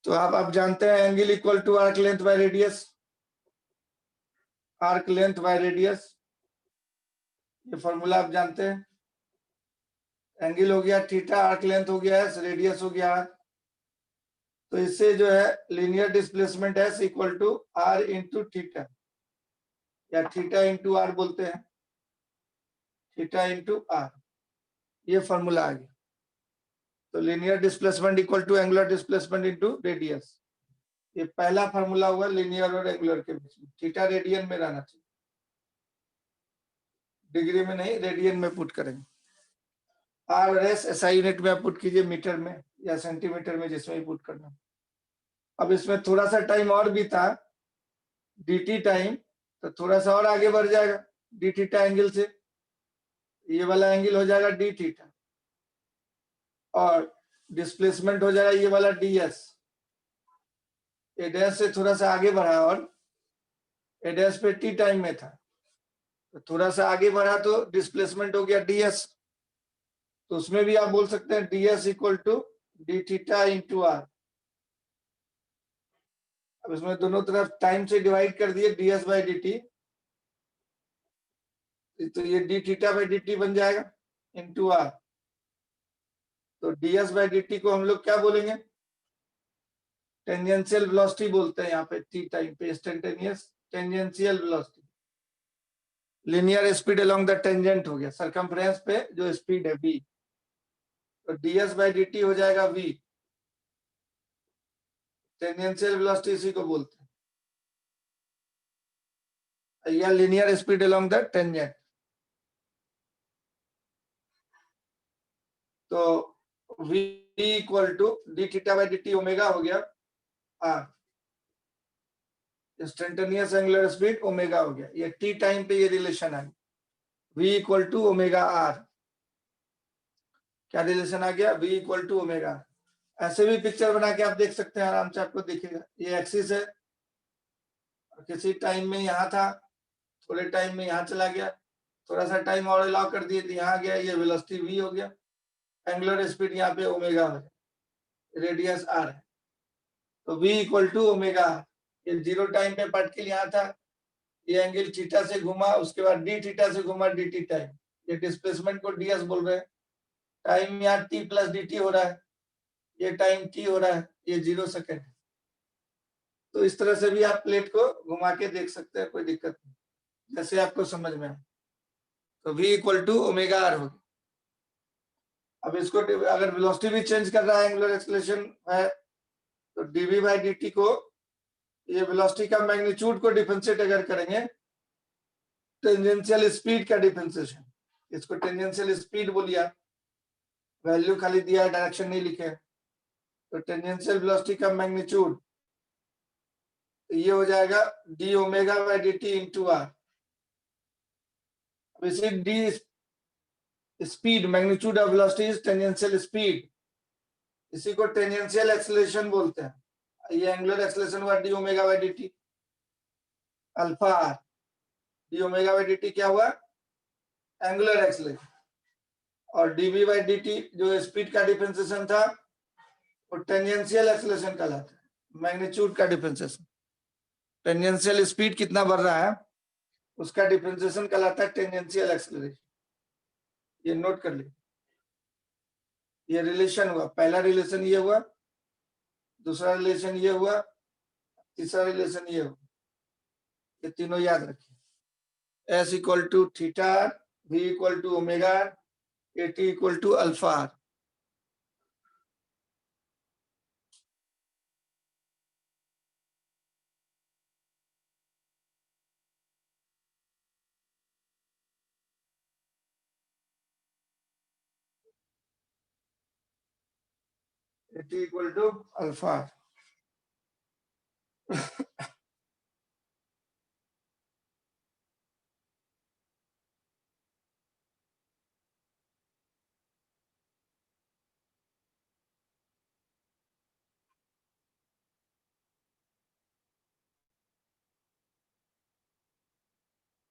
तो आप अब जानते हैं angle equal to arc length by radius, arc length by radius, ये फॉर्मूला आप जानते हैं। एंगल हो गया थीटा, आर्क लेंथ हो गया एस, रेडियस हो गया आर। तो इससे जो है linear displacement S equal to R into theta, या थीटा इंटू आर बोलते हैं, थीटा इंटू आर, ये फॉर्मूला आ गया। तो linear displacement equal to angular displacement into radius, ये पहला फॉर्मूला हुआ लीनियर और एंगुलर के बीच में। थीटा रेडियन में रहना चाहिए, डिग्री में नहीं, रेडियन में पुट करेंगे। आर और एस एसआई यूनिट में आप पुट कीजिए, मीटर में या सेंटीमीटर में, जिसमें भी पुट करना। अब इसमें थोड़ा सा टाइम और भी था, dt टाइम, तो थोड़ा सा और आगे बढ़ जाएगा डी थीटा एंगल से, ये वाला एंगल हो जाएगा डी थीटा, और डिस्प्लेसमेंट हो जाएगा ये वाला ds। ए डैश से थोड़ा सा आगे बढ़ा और ए डैश पे t टाइम में था, तो थोड़ा सा आगे बढ़ा तो डिस्प्लेसमेंट हो गया ds। तो उसमें भी आप बोल सकते हैं ds equal to D theta into R. अब इसमें दोनों तरफ टाइम से डिवाइड कर दिए ds बाई dt, तो ये d थीटा बाई dt बन जाएगा इंटू r। तो ds बाई dt को हम लोग क्या बोलेंगे, टेंजेंशियल वेलोसिटी बोलते हैं यहाँ पे, t टाइम पे instantaneous tangential velocity, linear speed along the tangent हो गया, सरकमफ्रेंस पे जो स्पीड है v, तो ds बाई dt हो जाएगा v, टेंजेंशियल वेलोसिटी इसी को बोलते हैं, या linear speed along the tangent. तो v equal to D theta by dt omega हो गया r, instantaneous angular speed omega हो गया, ये t टाइम पे ये रिलेशन आ गया, v equal to omega r, क्या रिलेशन आ गया, v इक्वल टू ओमेगा। ऐसे भी पिक्चर बना के आप देख सकते हैं, आराम से आपको दिखेगा, ये एक्सिस है, किसी टाइम में यहाँ था, थोड़े टाइम में यहाँ चला गया, थोड़ा सा टाइम और अलाउ कर दिए तो यहाँ गया, ये वेलोसिटी v हो गया, एंगुलर स्पीड यहाँ पे ओमेगा हो गया, रेडियस r है, तो v इक्वल टू ओमेगा। ये जीरो टाइम पे पार्टिकल यहाँ था, ये एंगल थीटा से घुमा, उसके बाद डी थीटा से घुमा dt टाइम, ये डिस्प्लेसमेंट को ds बोल रहे हैं, टाइम यहाँ t प्लस dt हो रहा है, ये टाइम t हो रहा है, ये 0 सेकेंड। तो इस तरह से भी आप प्लेट को घुमा के देख सकते हैं, कोई दिक्कत नहीं, जैसे आपको समझ में आए। तो v equal to omega r होगी। अब इसको अगर वेलोसिटी भी चेंज कर रहा है, एंगुलर एक्सेलरेशन है, तो dv बाई dt को, ये वेलोसिटी का मैग्नीट्यूड को डिफरेंशिएट अगर करेंगे, टेंजेंशियल स्पीड का डिफरेंशिएशन, इसको टेंजेंशियल स्पीड बोलिए, वैल्यू खाली दिया है, डायरेक्शन नहीं लिखे, तो टेंजेंशियल वेलोसिटी का मैग्नीट्यूड ये हो जाएगा D omega by D T into R. अब इसे the speed, magnitude of velocity is tangential speed, इसी को टेंजेंशियल एक्सेलरेशन बोलते हैं। ये एंगुलर एक्सेलरेशन हुआ D omega by D T alpha R, D omega by D T क्या हुआ, एंगुलर एक्सेलरेशन, और डीवी बाई डी टी जो स्पीड का डिफरेंशिएशन था वो टेंजेंशियल एक्सेलरेशन कहलाता है, मैग्नीट्यूड का डिफरेंशिएशन, टेंजेंशियल स्पीड कितना बढ़ रहा है उसका डिफरेंशिएशन कहलाता है टेंजेंशियल एक्सेलरेशन। ये नोट कर लीजिए, ये रिलेशन हुआ, पहला रिलेशन ये हुआ, दूसरा रिलेशन ये हुआ, तीसरा रिलेशन ये हुआ, ये तीनों याद रखिए। S equal to theta, V equal to omega, AT equal to alpha R. AT equal to alpha R.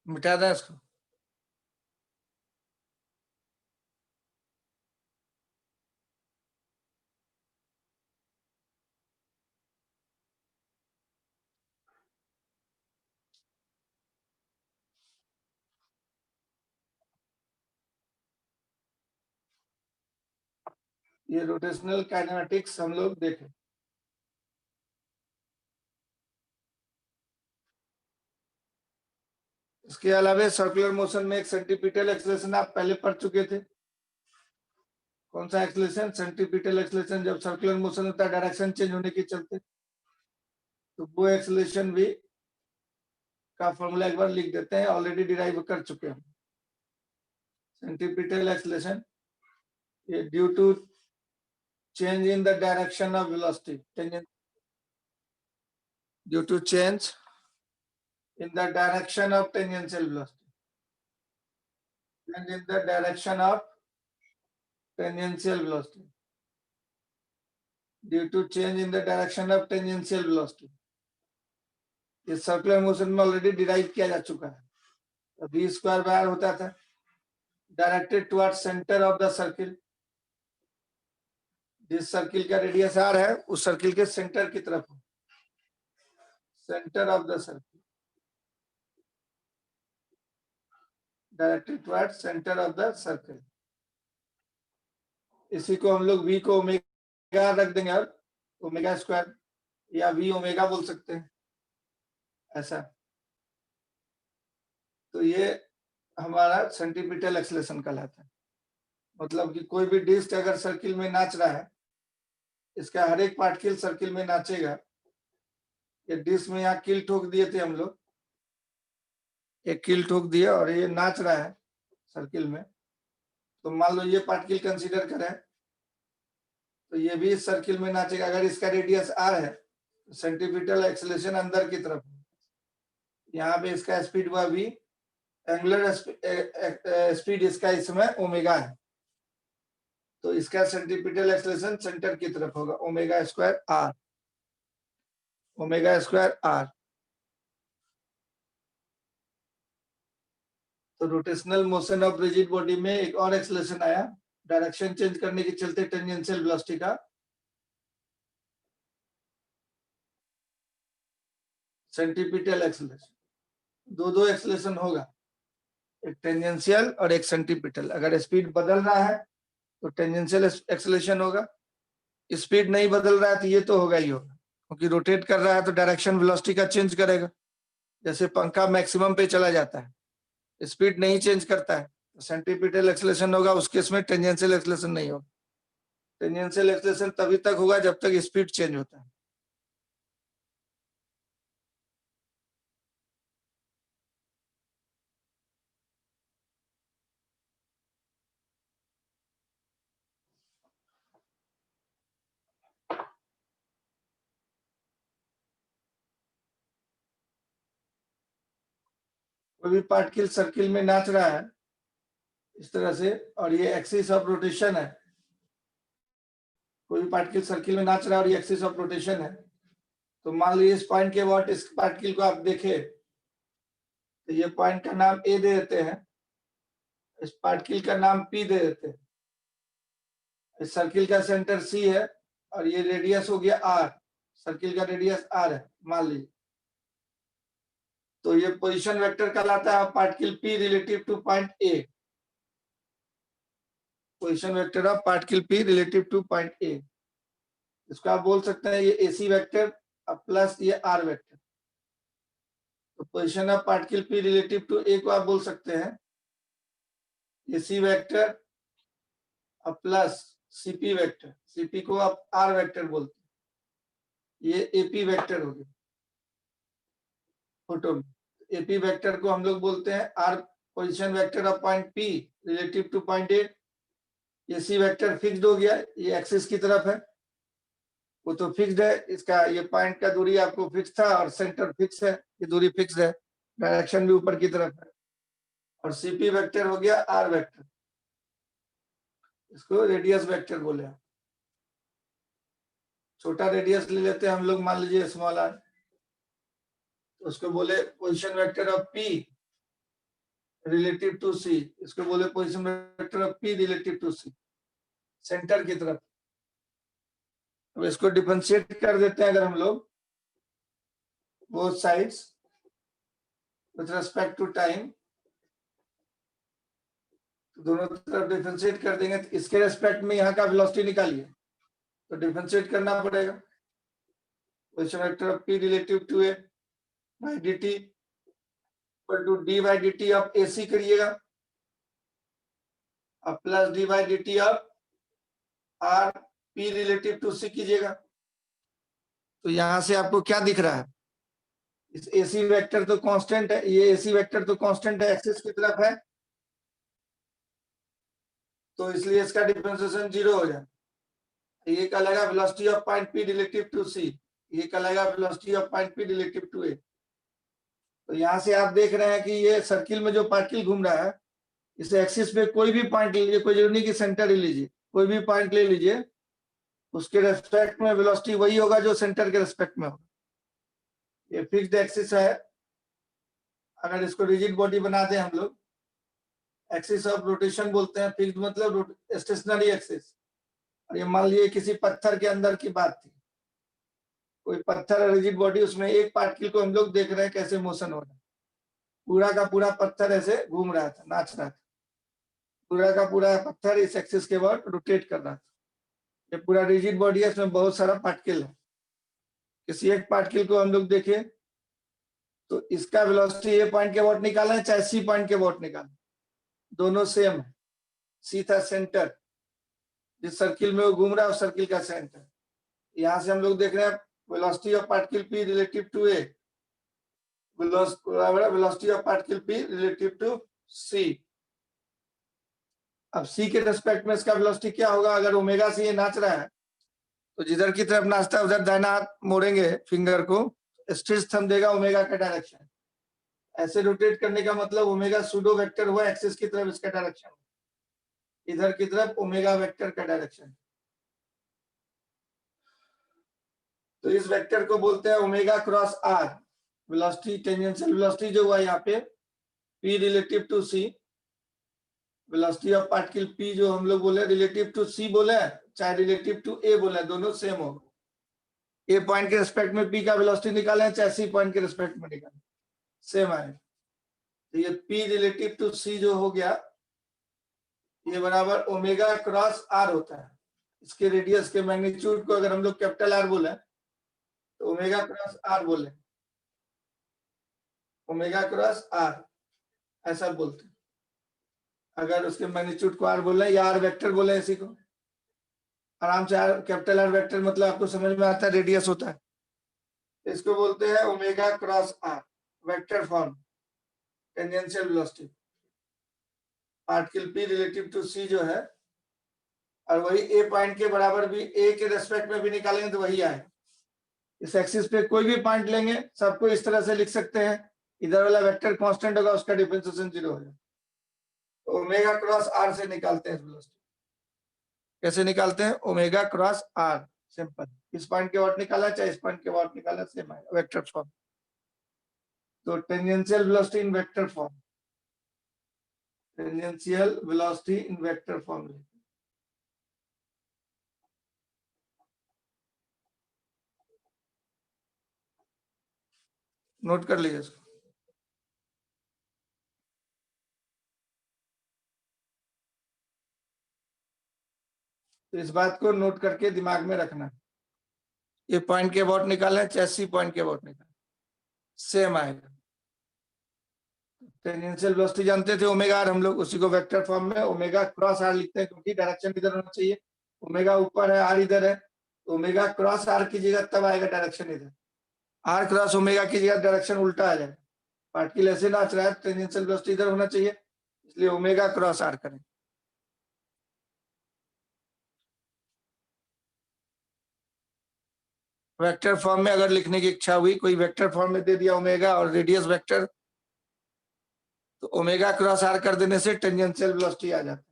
मिटा दें इसको, ये रोटेशनल काइनेमेटिक्स हम लोग देखें। इसके अलावा सर्कुलर मोशन में एक सेंटीपिटल एक्सेलरेशन आप पहले पढ़ चुके थे, कौन सा एक्सेलरेशन, सेंटीपिटल एक्सेलरेशन, जब सर्कुलर मोशन होता है डायरेक्शन चेंज होने के चलते, तो वो एक्सेलरेशन भी का फॉर्मूला एक बार लिख देते हैं, ऑलरेडी डिराइव कर चुके हैं। सेंटीपिटल एक्सेलरेशन ये due to change in the direction of velocity, due to change in the direction of tangential velocity, and in the direction of tangential velocity, due to change in the direction of tangential velocity, ये circular motion में already derive किया जा चुका है। v square by r होता था directed towards centre of the circle, जिस circle का रेडियस r है उस सर्किल के सेंटर की तरफ, center of the circle, directed towards center of the circle. इसी को हम लोग v को ओमेगा रख देंगे और ओमेगा स्क्वायर या v ओमेगा बोल सकते हैं ऐसा। तो ये हमारा सेंटीपिटल एक्सेलरेशन कहलाता है। मतलब कि कोई भी डिस्क अगर सर्किल में नाच रहा है, इसका हर एक पार्टिकल सर्किल में नाचेगा। ये डिस्क में यहाँ कील ठोक दिए थे हम लोग, एक कील ठोक दिया और ये नाच रहा है सर्किल में। तो मान लो ये पार्टिकल कंसीडर करें, तो ये भी इस सर्किल में नाचेगा। अगर इसका रेडियस r है तो सेंटीपिटल एक्सेलरेशन अंदर की तरफ, यहाँ पे इसका स्पीड हुआ v, एंगुलर स्पीड इसका इस समय ओमेगा है, तो इसका सेंटीपिटल एक्सेलरेशन सेंटर की तरफ होगा omega square r, omega square r। तो rotational motion of rigid body में एक और एक्सेलरेशन आया, डायरेक्शन चेंज करने के चलते टेंजेंशियल वेलोसिटी का सेंटीपिटल एक्सेलरेशन। दो एक्सेलरेशन होगा, एक टेंजेंशियल और एक सेंटीपिटल। अगर स्पीड बदल रहा है तो टेंजेंशियल एक्सेलरेशन होगा, स्पीड नहीं बदल रहा है तो ये तो होगा ही होगा, क्योंकि रोटेट कर रहा है तो डायरेक्शन वेलोसिटी का चेंज करेगा। जैसे पंखा मैक्सिमम पे चला जाता है, स्पीड नहीं चेंज करता है, तो सेंटीपिटल एक्सेलरेशन होगा, उस केस में टेंजेंशियल एक्सेलरेशन नहीं होगा। टेंजेंशियल एक्सेलरेशन तभी तक होगा जब तक स्पीड चेंज होता है। कोई भी पार्टिकल सर्किल में नाच रहा है इस तरह से, और ये एक्सिस ऑफ रोटेशन है। कोई भी पार्टिकल सर्किल में नाच रहा है और ये एक्सिस ऑफ रोटेशन है, तो मान लीजिए इस पॉइंट के अबाउट इस पार्टिकल को आप देखें, तो ये पॉइंट का नाम ए दे देते हैं, इस पार्टिकल का नाम पी दे देते हैं। इस सर्किल का सेंटर सी है और ये रेडियस हो गया आर, सर्किल का रेडियस आर है मान लीजिए। तो ये पोजीशन वेक्टर कहलाता है particle P relative to point A, position vector of particle P relative to point A. इसको आप बोल सकते हैं ये एसी वेक्टर प्लस ये आर वेक्टर। तो position of particle P relative to A को आप बोल सकते हैं AC vector plus CP vector, CP को आप आर वेक्टर बोलते हैं, ये एपी वेक्टर हो गया फोटो में। एपी वेक्टर को हम लोग बोलते हैं R position vector of point P relative to point A. ये सी वेक्टर फिक्स्ड हो गया, ये एक्सिस की तरफ है, वो तो फिक्स्ड है, इसका ये पॉइंट का दूरी आपको फिक्स था और सेंटर फिक्स है, ये दूरी फिक्स्ड है, डायरेक्शन भी ऊपर की तरफ है। और सीपी वेक्टर हो गया आर वेक्टर, इसको रेडियस वेक्टर बोले। छोटा रेडियस ले लेते हैं हम लोग, मान लीजिए स्मॉल आर, तो उसको बोले position vector of P relative to C, इसको बोले position vector of P relative to C, center की तरफ। अब इसको डिफरेंशिएट कर देते हैं अगर हम लोग both sides with respect to time, तो दोनों तरफ डिफरेंशिएट कर देंगे, तो इसके रेस्पेक्ट में यहाँ का वेलोसिटी निकालिए, तो डिफरेंशिएट करना पड़ेगा। Position vector of P relative to A by dt equal to d by D t of AC करिएगा, अब plus d by D t of r P relative to C कीजिएगा। तो यहां से आपको क्या दिख रहा है, इस एसी वेक्टर तो कांस्टेंट है, ये एसी वेक्टर तो कांस्टेंट है, एक्सिस की तरफ है, तो इसलिए इसका डिफरेंशिएशन 0 हो जाए। ये कहलाएगा velocity of point P relative to C, ये कहलाएगा velocity of point P relative to A. तो यहाँ से आप देख रहे हैं कि ये सर्किल में जो पार्टिकल घूम रहा है, इस एक्सिस पे कोई भी पॉइंट ले लीजिए, कोई जरूरी नहीं कि सेंटर ही लीजिए, कोई भी पॉइंट ले लीजिए, उसके रेस्पेक्ट में वेलोसिटी वही होगा जो सेंटर के रेस्पेक्ट में होगा। ये फिक्स्ड एक्सिस है, अगर इसको रिजिड बॉडी बना दें हम लोग, एक्सिस ऑफ रोटेशन बोलते हैं, फिक्स्ड मतलब स्टेशनरी एक्सिस। और ये मान लीजिए किसी पत्थर के अंदर की बात थी, कोई पत्थर है रिजिड बॉडी, उसमें एक पार्टिकल को हम लोग देख रहे हैं कैसे मोशन हो रहा है, पूरा का पूरा पत्थर ऐसे घूम रहा था, नाच रहा था, पूरा का पूरा पत्थर इस एक्सिस के बाद रोटेट कर रहा था। ये पूरा रिजिड बॉडी है, इसमें बहुत सारा पार्टिकल है। किसी एक पार्टिकल को हम लोग देखें तो इसका वेलोसिटी ए पॉइंट के अबाउट निकाला है चाहे सी पॉइंट के अबाउट निकाला, दोनों सेम है। सी था सेंटर, जिस सर्किल में वो घूम रहा है उस सर्किल का सेंटर। यहां से हम लोग देख रहे हैं velocity of particle P relative to A, velocity of particle P relative to C. अब सी के रेस्पेक्ट में इसका वेलोसिटी क्या होगा? अगर ओमेगा सी ये नाच रहा है तो जिधर की तरफ नाचता है उधर दाहिना हाथ मोड़ेंगे फिंगर को, स्ट्रेच थंब देगा ओमेगा का डायरेक्शन। ऐसे रोटेट करने का मतलब ओमेगा सूडो वेक्टर हुआ एक्सिस की तरफ, इसका डायरेक्शन इधर की तरफ ओमेगा वेक्टर का डायरेक्शन। तो इस वेक्टर को बोलते हैं omega cross R. Velocity, tangential velocity जो हुआ यहाँ पे p relative to c, velocity of particle p जो हम लोग बोले रिलेटिव टू c बोले चाहे रिलेटिव टू a बोले, दोनों सेम होगा। a पॉइंट के रिस्पेक्ट में p का वेलोसिटी निकालें चाहे c पॉइंट के रिस्पेक्ट में निकालें, सेम आएगा। तो ये p रिलेटिव टू c जो हो गया ये बराबर ओमेगा क्रॉस r होता है। इसके रेडियस के मैग्नीट्यूड को अगर हम लोग कैपिटल R बोले तो ओमेगा क्रॉस R बोले, ओमेगा क्रॉस R ऐसा बोलते हैं। अगर उसके मैग्नीट्यूड को R बोले या R वेक्टर बोले, इसी को आराम से कैपिटल R वेक्टर मतलब आपको समझ में आता है, रेडियस होता है। इसको बोलते हैं omega cross R, vector form, tangential velocity. Particle P relative to C जो है, और वही A पॉइंट के बराबर भी A के रेस्पेक्ट में भी निकालेंगे तो वही आए। इस एक्सिस पे कोई भी पॉइंट लेंगे सबको इस तरह से लिख सकते हैं, इधर वाला वेक्टर कांस्टेंट होगा, उसका डिफरेंशिएशन 0 होगा। तो ओमेगा क्रॉस R से निकालते हैं वेलोसिटी। कैसे निकालते हैं? Omega cross R, simple. इस पॉइंट के अबाउट निकाला चाहे इस पॉइंट के अबाउट निकाला, सेम आएगा वेक्टर फॉर्म। तो टेंजेंशियल वेलोसिटी इन वेक्टर फॉर्म, टेंजेंशियल वेलोसिटी इन वेक्टर फॉर्म। नोट कर लीजिए इसको। तो इस बात को नोट करके दिमाग में रखना, ये पॉइंट के अबाउट निकालें चाहे सी पॉइंट के अबाउट निकालें, सेम आएगा। टेंजेंशियल वेलोसिटी जानते थे ओमेगा आर, हम लोग उसी को वेक्टर फॉर्म में ओमेगा क्रॉस आर लिखते हैं क्योंकि डायरेक्शन इधर होना चाहिए। ओमेगा ऊपर है, आर इधर है, ओमेगा क्रॉस आर कीजिएगा तब आएगा डायरेक्शन इधर। आर क्रॉस ओमेगा कीजिएगा डायरेक्शन उल्टा आ जाएगा। पार्टिकल ऐसे नाच रहा है, टेंजेंशियल वेलोसिटी इधर होना चाहिए, इसलिए ओमेगा क्रॉस आर करें। वेक्टर फॉर्म में अगर लिखने की इच्छा हुई, कोई वेक्टर फॉर्म में दे दिया ओमेगा और रेडियस वेक्टर, तो ओमेगा क्रॉस आर कर देने से टेंजेंशियल वेलोसिटी आ जाता है।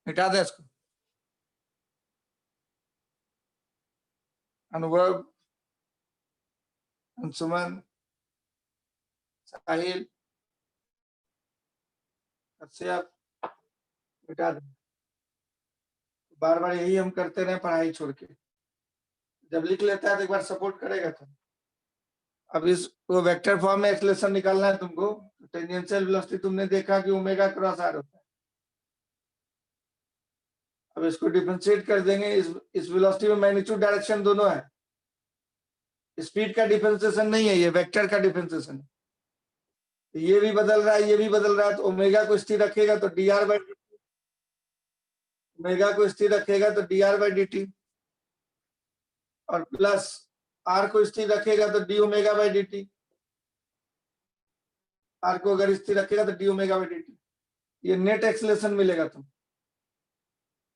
मिटा दें इसको। अनुभव, अंशुमन, साहिल, आप मिटा दें। बार बार यही हम करते रहे पढ़ाई छोड़ के, जब लिख लेता है तो एक बार सपोर्ट करेगा तो। अब इस वो वेक्टर फॉर्म में एक्सलेशन निकालना है तुमको। टेंजेंशियल वेलोसिटी तुमने देखा कि ओमेगा क्रॉस आर होता है। अब इसको डिफरेंशिएट कर देंगे, इस वेलोसिटी में मैग्नीट्यूड डायरेक्शन दोनों है, स्पीड का डिफरेंशिएशन नहीं है, ये वेक्टर का डिफरेंशिएशन है। ये भी बदल रहा है, ये भी बदल रहा है, तो ओमेगा को स्थिर रखेगा तो dr बाई dt, ओमेगा को स्थिर रखेगा तो dr बाई dt, और प्लस r को स्थिर रखेगा तो d omega by dt, r को अगर स्थिर रखेगा तो d ओमेगा बाई dt। ये नेट एक्सेलरेशन मिलेगा तुम,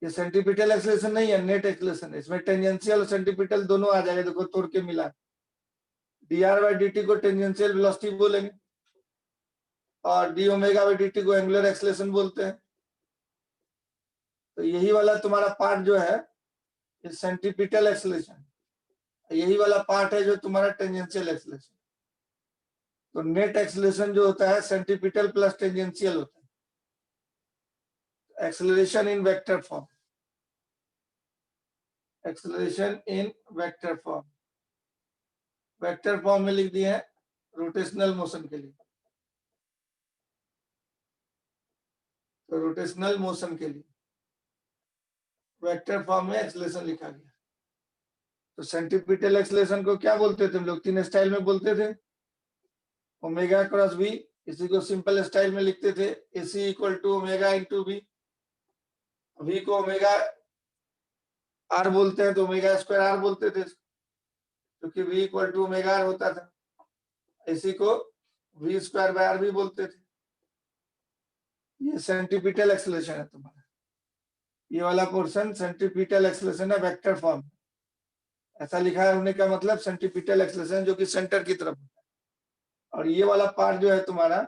ये सेंटीपिटल एक्सेलरेशन नहीं है, नेट एक्सेलरेशन है। इसमें टेंजेंशियल और सेंटीपिटल दोनों आ जाएगा, देखो तोड़ के मिला। dr बाई dt को टेंजेंशियल वेलोसिटी बोलेंगे और d ओमेगा बाई dt को एंगुलर एक्सेलरेशन बोलते हैं। तो यही वाला तुम्हारा पार्ट जो है सेंटीपिटल एक्सेलरेशन, यही वाला पार्ट है जो तुम्हारा टेंजेंशियल एक्सेलरेशन। तो नेट एक्सेलरेशन जो होता है सेंटीपिटल प्लस टेंजेंशियल होता है, acceleration in vector form. Acceleration in vector form, vector form में लिख दिए हैं रोटेशनल मोशन के लिए। तो रोटेशनल मोशन के लिए वेक्टर फॉर्म में एक्सेलरेशन लिखा गया। तो सेंट्रीपिटल एक्सेलरेशन को क्या बोलते थे हम लोग? 3 स्टाइल में बोलते थे। ओमेगा क्रॉस बी, इसी को सिंपल स्टाइल में लिखते थे AC equal to omega into B. V को ओमेगा आर बोलते हैं तो ओमेगा स्क्वायर आर बोलते थे, क्योंकि V equal to omega R होता था। इसी को V स्क्वायर बाय आर भी बोलते थे। ये सेंट्रीपिटल एक्सेलरेशन है तुम्हारा, ये वाला पोर्शन सेंट्रीपिटल एक्सेलरेशन है वेक्टर फॉर्म। ऐसा लिखा है होने का मतलब सेंट्रीपिटल एक्सेलरेशन जो कि सेंटर की तरफ होता है। और ये वाला पार्ट जो है तुम्हारा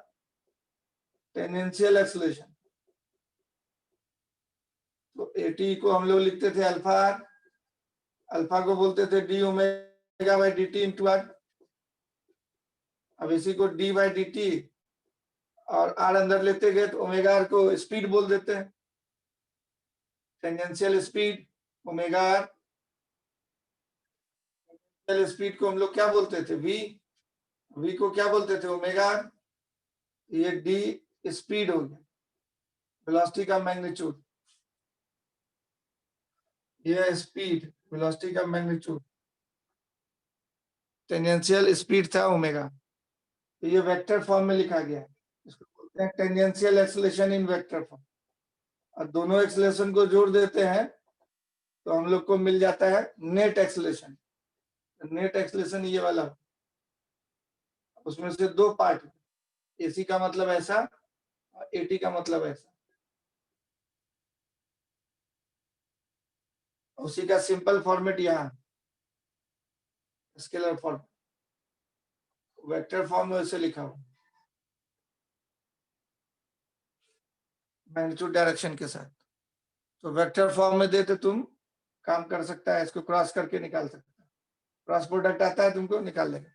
टेंजेंशियल एक्सेलरेशन। तो AT को हम लोग लिखते थे अल्फा आर, अल्फा को बोलते थे D omega by D T into R. अब इसी को डी बाई डी टी और आर अंदर लेते गए तो ओमेगा आर को स्पीड बोल देते हैं, tangential speed omega R. Speed को हम लोग क्या बोलते थे? वी को क्या बोलते थे? Omega R. ये डी स्पीड हो गया, वेलोसिटी का मैग्नीट्यूड। ये स्पीड वेलोसिटी का मैग्नीट्यूड, टेंजेंशियल स्पीड था ओमेगा। तो ये वेक्टर फॉर्म में लिखा गया है, इसको बोलते हैं tangential acceleration in vector form. और दोनों एक्सेलरेशन को जोड़ देते हैं तो हम लोग को मिल जाता है नेट एक्सेलरेशन। नेट एक्सेलरेशन ये वाला, उसमें से 2 पार्ट, AC का मतलब ऐसा और AT का मतलब ऐसा। उसी का सिंपल फॉर्मेट यहाँ स्केलर फॉर्म, वेक्टर फॉर्म में वैसे लिखा हुआ मैग्नीट्यूड डायरेक्शन के साथ। तो वेक्टर फॉर्म में देते तुम काम कर सकता है, इसको क्रॉस करके निकाल सकता है। क्रॉस प्रोडक्ट आता है तुमको, निकाल लेगा,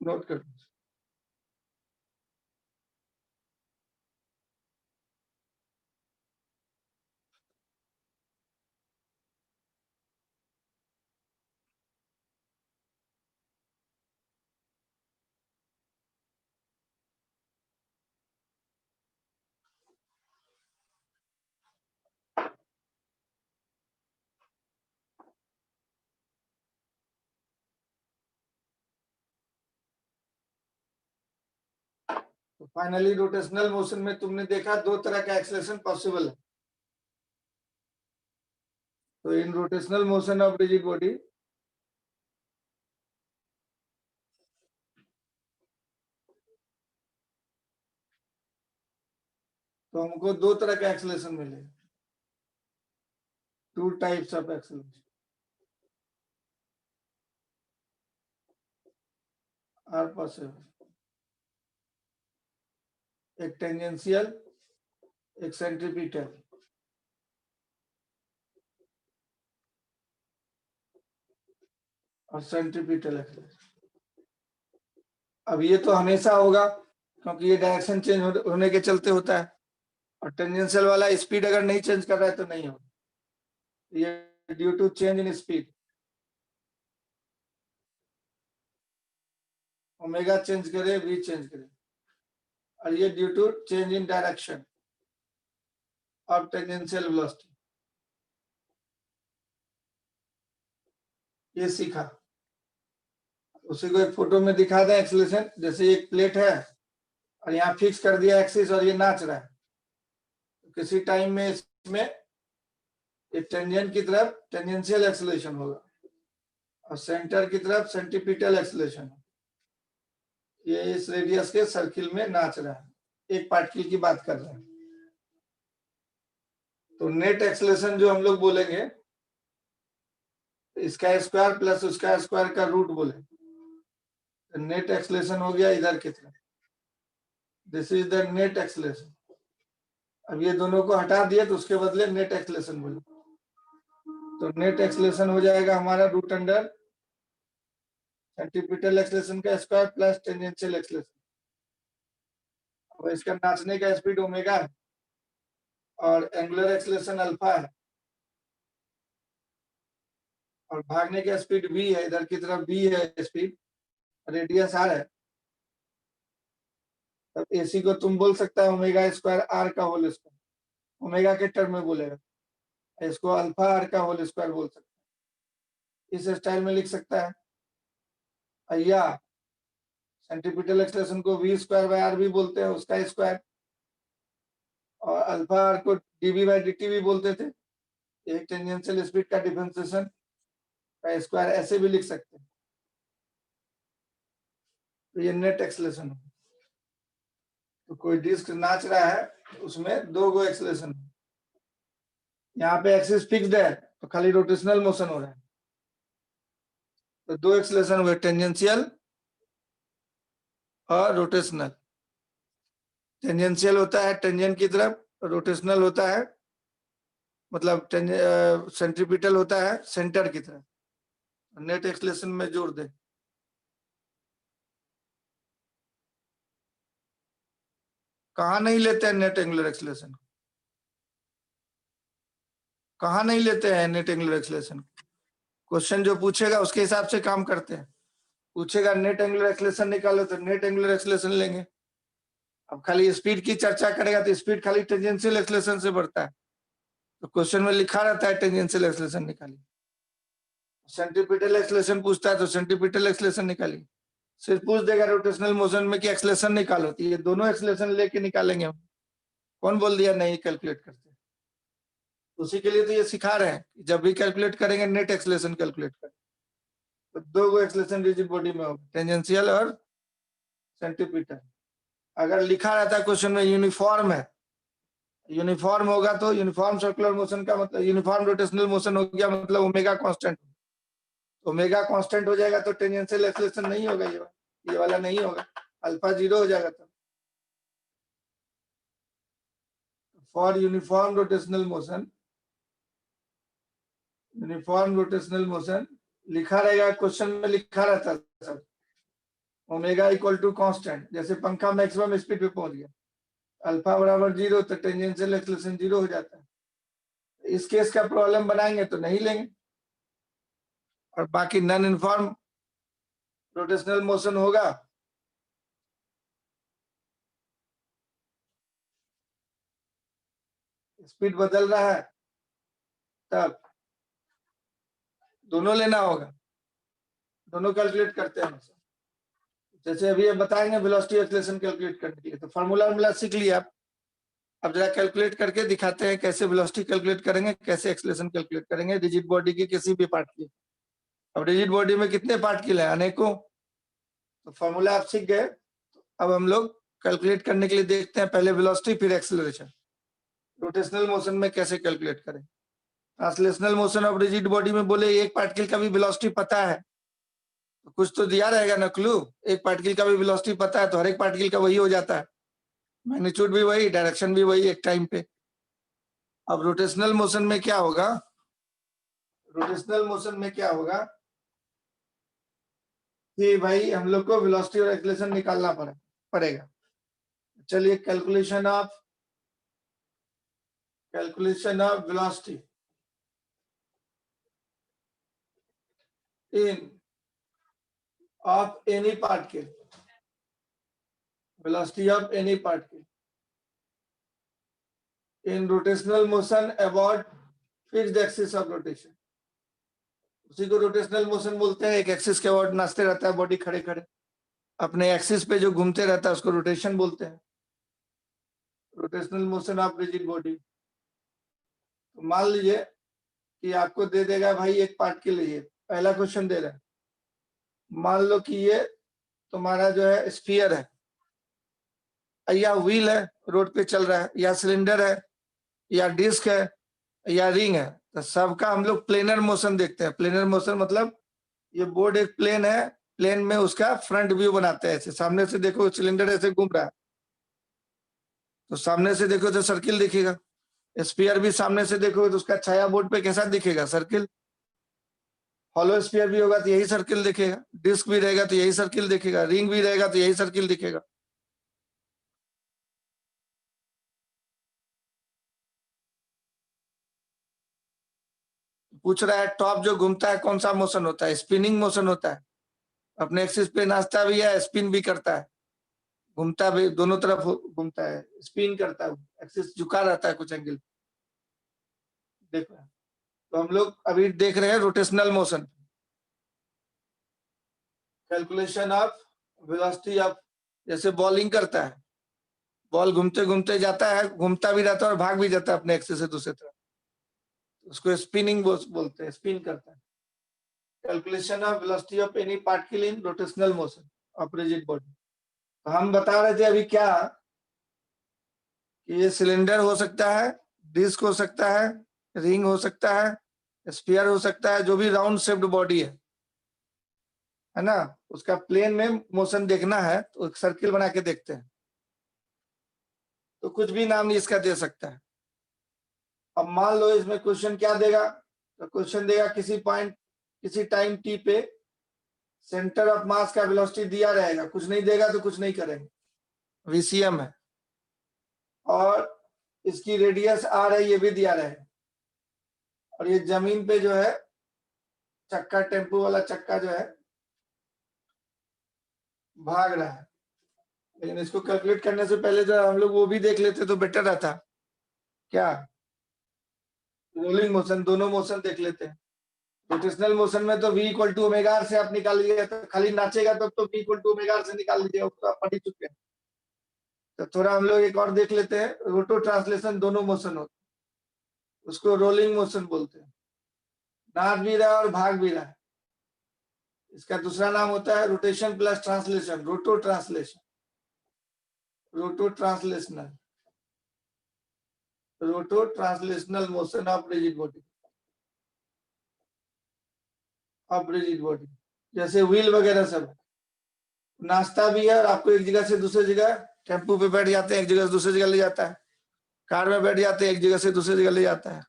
नोट कर। तो फाइनली रोटेशनल मोशन में तुमने देखा 2 तरह का एक्सेलरेशन पॉसिबल है। तो in rotational motion of rigid body तो हमको 2 तरह का एक्सेलरेशन मिले, 2 types of acceleration are possible. एक टेंजेंशियल, एक सेंट्रीपिटल। और सेंट्रीपिटल एक्सेलरेशन अब ये तो हमेशा होगा, क्योंकि ये डायरेक्शन चेंज होने के चलते होता है। और टेंजेंशियल वाला स्पीड अगर नहीं चेंज कर रहा है तो नहीं होगा, ये due to change in speed. Omega change करे, वी चेंज करे, और ये due to change in direction of tangential velocity. ये सीखा, उसी को एक फोटो में दिखा दें एक्सेलरेशन। जैसे एक प्लेट है और यहाँ फिक्स कर दिया एक्सिस और ये नाच रहा है, तो किसी टाइम में इसमें एक टेंजेंट की तरफ टेंजेंशियल एक्सेलरेशन होगा और सेंटर की तरफ सेंट्रीपिटल एक्सेलरेशन। ये इस रेडियस के सर्किल में नाच रहा है, एक पार्टिकल की बात कर रहे हैं। तो नेट एक्सेलरेशन जो हम लोग बोलेंगे, इसका स्क्वायर प्लस उसका स्क्वायर का रूट बोले, तो नेट एक्सेलरेशन हो गया इधर की तरफ। This is the net acceleration. अब ये दोनों को हटा दिए तो उसके बदले नेट एक्सेलरेशन बोले, तो नेट एक्सेलरेशन हो जाएगा हमारा रूट अंडर सेंट्रीपिटल एक्सेलरेशन का स्क्वायर प्लस टेंजेंशियल एक्सेलरेशन। और इसका नाचने का स्पीड ओमेगा है और एंगुलर एक्सेलरेशन अल्फा है। और भागने की स्पीड v है, इधर की तरफ v है स्पीड, रेडियस r है, तब AC को तुम बोल सकता है ओमेगा स्क्वायर r का होल स्क्वायर, ओमेगा के टर्म में बोलेगा, इसको अल्फा r का होल स्क्वायर बोल सकता है, इस स्टाइल में लिख सकता है। या सेंट्रीपिटल एक्सेलरेशन को v स्क्वायर बाय r भी बोलते हैं, उसका स्क्वायर, और अल्फा r को dv बाय dt भी बोलते थे, एक टेंजेंशियल स्पीड का डिफरेंशिएशन का स्क्वायर ऐसे भी लिख सकते हैं। तो ये नेट एक्सेलरेशन है। तो कोई डिस्क नाच रहा है तो उसमें दो गो एक्सेलरेशन, यहाँ पे एक्सिस फिक्स्ड है तो खाली रोटेशनल मोशन हो रहा है, तो दो एक्सेलरेशन हुए, टेंजेंशियल और रोटेशनल। टेंजेंशियल होता है टेंजेंट की तरफ, रोटेशनल होता है मतलब सेंट्रीपिटल होता है सेंटर की तरफ। नेट एक्सेलरेशन में जोड़ दे, कहाँ नहीं लेते हैं नेट एंगुलर एक्सेलरेशन, कहाँ नहीं लेते हैं नेट एंगुलर एक्सेलरेशन। क्वेश्चन जो पूछेगा उसके हिसाब से काम करते हैं, पूछेगा नेट एंगुलर एक्सेलरेशन निकालो तो नेट एंगुलर एक्सेलरेशन लेंगे। अब खाली स्पीड की चर्चा करेगा तो स्पीड खाली टेंजेंशियल एक्सेलरेशन से बढ़ता है, तो क्वेश्चन में लिखा रहता है टेंजेंशियल एक्सेलरेशन निकालिए। सेंट्रीपिटल एक्सेलरेशन पूछता है तो सेंट्रीपिटल एक्सेलरेशन निकालिए। सिर्फ पूछ देगा रोटेशनल मोशन में कि एक्सेलरेशन निकालो, तो ये दोनों एक्सेलरेशन लेके निकालेंगे हम। कौन बोल दिया नहीं कैलकुलेट करते, उसी के लिए तो ये सिखा रहे हैं, जब भी कैलकुलेट करेंगे नेट एक्सेलरेशन कैलकुलेट करें। तो दो गो एक्सेलरेशन रिजिड बॉडी में होगा, टेंजेंशियल और सेंट्रीपिटल। अगर लिखा रहता है क्वेश्चन में यूनिफॉर्म है, यूनिफॉर्म होगा तो यूनिफॉर्म सर्कुलर मोशन का मतलब यूनिफॉर्म रोटेशनल मोशन हो गया, मतलब ओमेगा कांस्टेंट, ओमेगा कांस्टेंट हो जाएगा तो टेंजेंशियल एक्सेलरेशन नहीं होगा, ये वाला नहीं होगा, अल्फा 0 हो जाएगा। तो for uniform rotational motion, uniform rotational motion लिखा रहेगा, क्वेश्चन में लिखा रहता है सब, ओमेगा इक्वल टू कांस्टेंट, जैसे पंखा मैक्सिमम स्पीड पे पहुंच गया, अल्फा बराबर 0 तो टेंजेंशियल एक्सेलरेशन 0 हो जाता है। इस केस का प्रॉब्लम बनाएंगे तो नहीं लेंगे, और बाकी नॉन यूनिफॉर्म रोटेशनल मोशन होगा, स्पीड बदल रहा है तब दोनों लेना होगा, दोनों कैलकुलेट करते हैं। जैसे अभी बताएंगे वेलोसिटी एक्सेलरेशन कैलकुलेट करने के लिए, तो फार्मूला सीख लिया आप, अब जरा कैलकुलेट करके दिखाते हैं कैसे वेलोसिटी कैलकुलेट करेंगे, कैसे एक्सेलरेशन कैलकुलेट करेंगे रिजिड बॉडी की किसी भी पार्ट की। अब रिजिड बॉडी में कितने पार्ट की है, अनेकों, तो फार्मूला आप सीख गए। अब हम लोग कैलकुलेट करने के लिए देखते हैं, पहले वेलोसिटी फिर एक्सेलरेशन। रोटेशनल मोशन में कैसे कैलकुलेट करें, translational motion of rigid body में बोले एक पार्टिकल का भी वेलोसिटी पता है, तो कुछ तो दिया रहेगा ना क्लू, एक पार्टिकल का भी वेलोसिटी पता है तो हर एक पार्टिकल का वही हो जाता है, मैग्नीट्यूड भी वही, डायरेक्शन भी वही एक टाइम पे। अब रोटेशनल मोशन में क्या होगा, रोटेशनल मोशन में क्या होगा कि भाई हम लोग को वेलोसिटी और एक्सेलरेशन निकालना पड़ेगा। चलिए calculation of velocity in of any particle, velocity of any particle in rotational motion about fixed axis of rotation, उसी को रोटेशनल मोशन बोलते हैं। एक एक्सिस के अबाउट नाचते रहता है बॉडी खड़े खड़े, अपने एक्सिस पे जो घूमते रहता है उसको रोटेशन बोलते हैं, rotational motion of rigid body. तो मान लीजिए कि आपको दे देगा भाई एक पार्ट के लिए, पहला क्वेश्चन दे रहा है, मान लो कि ये तुम्हारा जो है स्फीयर है, या व्हील है रोड पे चल रहा है, या सिलेंडर है, या डिस्क है, या रिंग है, तो सबका हम लोग प्लेनर मोशन देखते हैं। प्लेनर मोशन मतलब ये बोर्ड एक प्लेन है, प्लेन में उसका फ्रंट व्यू बनाते हैं, ऐसे सामने से देखो सिलेंडर ऐसे घूम रहा है तो सामने से देखो तो सर्किल दिखेगा, स्फीयर भी सामने से देखो तो उसका छाया बोर्ड पे कैसा दिखेगा, सर्किल। हॉलो स्फीयर भी होगा तो यही सर्किल दिखेगा, डिस्क भी रहेगा तो यही सर्किल दिखेगा, रिंग भी रहेगा तो यही सर्किल दिखेगा। पूछ रहा है टॉप जो घूमता है कौन सा मोशन होता है? स्पिनिंग मोशन होता है। अपने एक्सिस पे नाचता भी है, स्पिन भी करता है, घूमता भी, दोनों तरफ घूमता है, स्पिन करता है, एक्सिस झुका रहता है कुछ एंगल। देखो, तो हम लोग अभी देख रहे हैं rotational motion. Calculation of velocity of, जैसे बॉलिंग करता है, बॉल घूमते घूमते जाता है, घूमता भी रहता है और भाग भी जाता है अपने एक्सिस से दूसरी तरफ, उसको स्पिनिंग बोलते हैं, स्पिन करता है। Calculation of velocity of any particle in rotational motion of rigid body. तो हम बता रहे थे अभी क्या कि ये सिलेंडर हो सकता है, डिस्क हो सकता है, रिंग हो सकता है, स्फीयर हो सकता है, जो भी राउंड शेप्ड बॉडी है ना, उसका प्लेन में मोशन देखना है तो एक सर्किल बना के देखते हैं। तो कुछ भी नाम इसका दे सकता है। अब मान लो इसमें क्वेश्चन क्या देगा, तो क्वेश्चन देगा किसी पॉइंट, किसी टाइम टी पे सेंटर ऑफ मास का वेलोसिटी दिया रहेगा, कुछ नहीं देगा तो कुछ नहीं करेंगे, वीसीएम है, और इसकी रेडियस आर है, ये भी दिया रहेगा, और ये जमीन पे जो है चक्का, टेम्पो वाला चक्का जो है भाग रहा है। लेकिन इसको कैलकुलेट करने से पहले जो हम लोग वो भी देख लेते तो बेटर रहता। क्या? रोलिंग मोशन, दोनों मोशन देख लेते हैं। रोटेशनल मोशन में तो v equal to omega R से आप निकाल लीजिए, तो खाली नाचेगा तब तो v equal to omega R से निकाल लीजिए, उसको आप पढ़ ही चुके हैं। तो थोड़ा हम लोग एक और देख लेते हैं, रोटो ट्रांसलेशन दोनों मोशन होते हैं, उसको रोलिंग मोशन बोलते हैं। नाच भी रहा है और भाग भी रहा है, इसका दूसरा नाम होता है रोटेशन प्लस ट्रांसलेशन, रोटो ट्रांसलेशन, रोटो ट्रांसलेशनल, रोटो translational motion of rigid body, of rigid body. जैसे व्हील वगैरह सब नाचता भी है, और आपको एक जगह से दूसरी जगह, टेम्पो पे बैठ जाते हैं एक जगह से दूसरी जगह ले जाता है, कार में बैठ जाते हैं एक जगह से दूसरी जगह ले जाता है,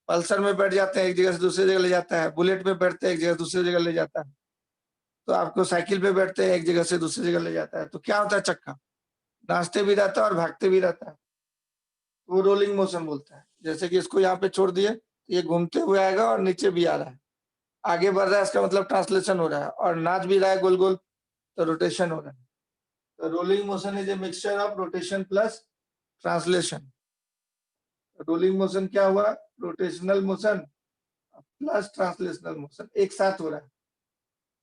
पल्सर में बैठ जाते हैं एक जगह से दूसरी जगह ले जाता है, बुलेट पे बैठते हैं एक जगह से दूसरी जगह ले जाता है, तो आपको साइकिल पे बैठते हैं एक जगह से दूसरी जगह ले जाता है। तो क्या होता है, चक्का नाचते भी रहता है और भागते भी रहता है, वो रोलिंग मोशन बोलता है। जैसे कि इसको यहाँ पे छोड़ दिए, ये घूमते हुए आएगा और नीचे भी आ रहा है, आगे बढ़ रहा है, इसका मतलब ट्रांसलेशन हो रहा है, और नाच भी रहा है गोल गोल, तो रोटेशन हो रहा है। तो rolling motion is a mixture of rotation plus translation. Rolling motion क्या हुआ, rotational motion plus translational motion एक साथ हो रहा है,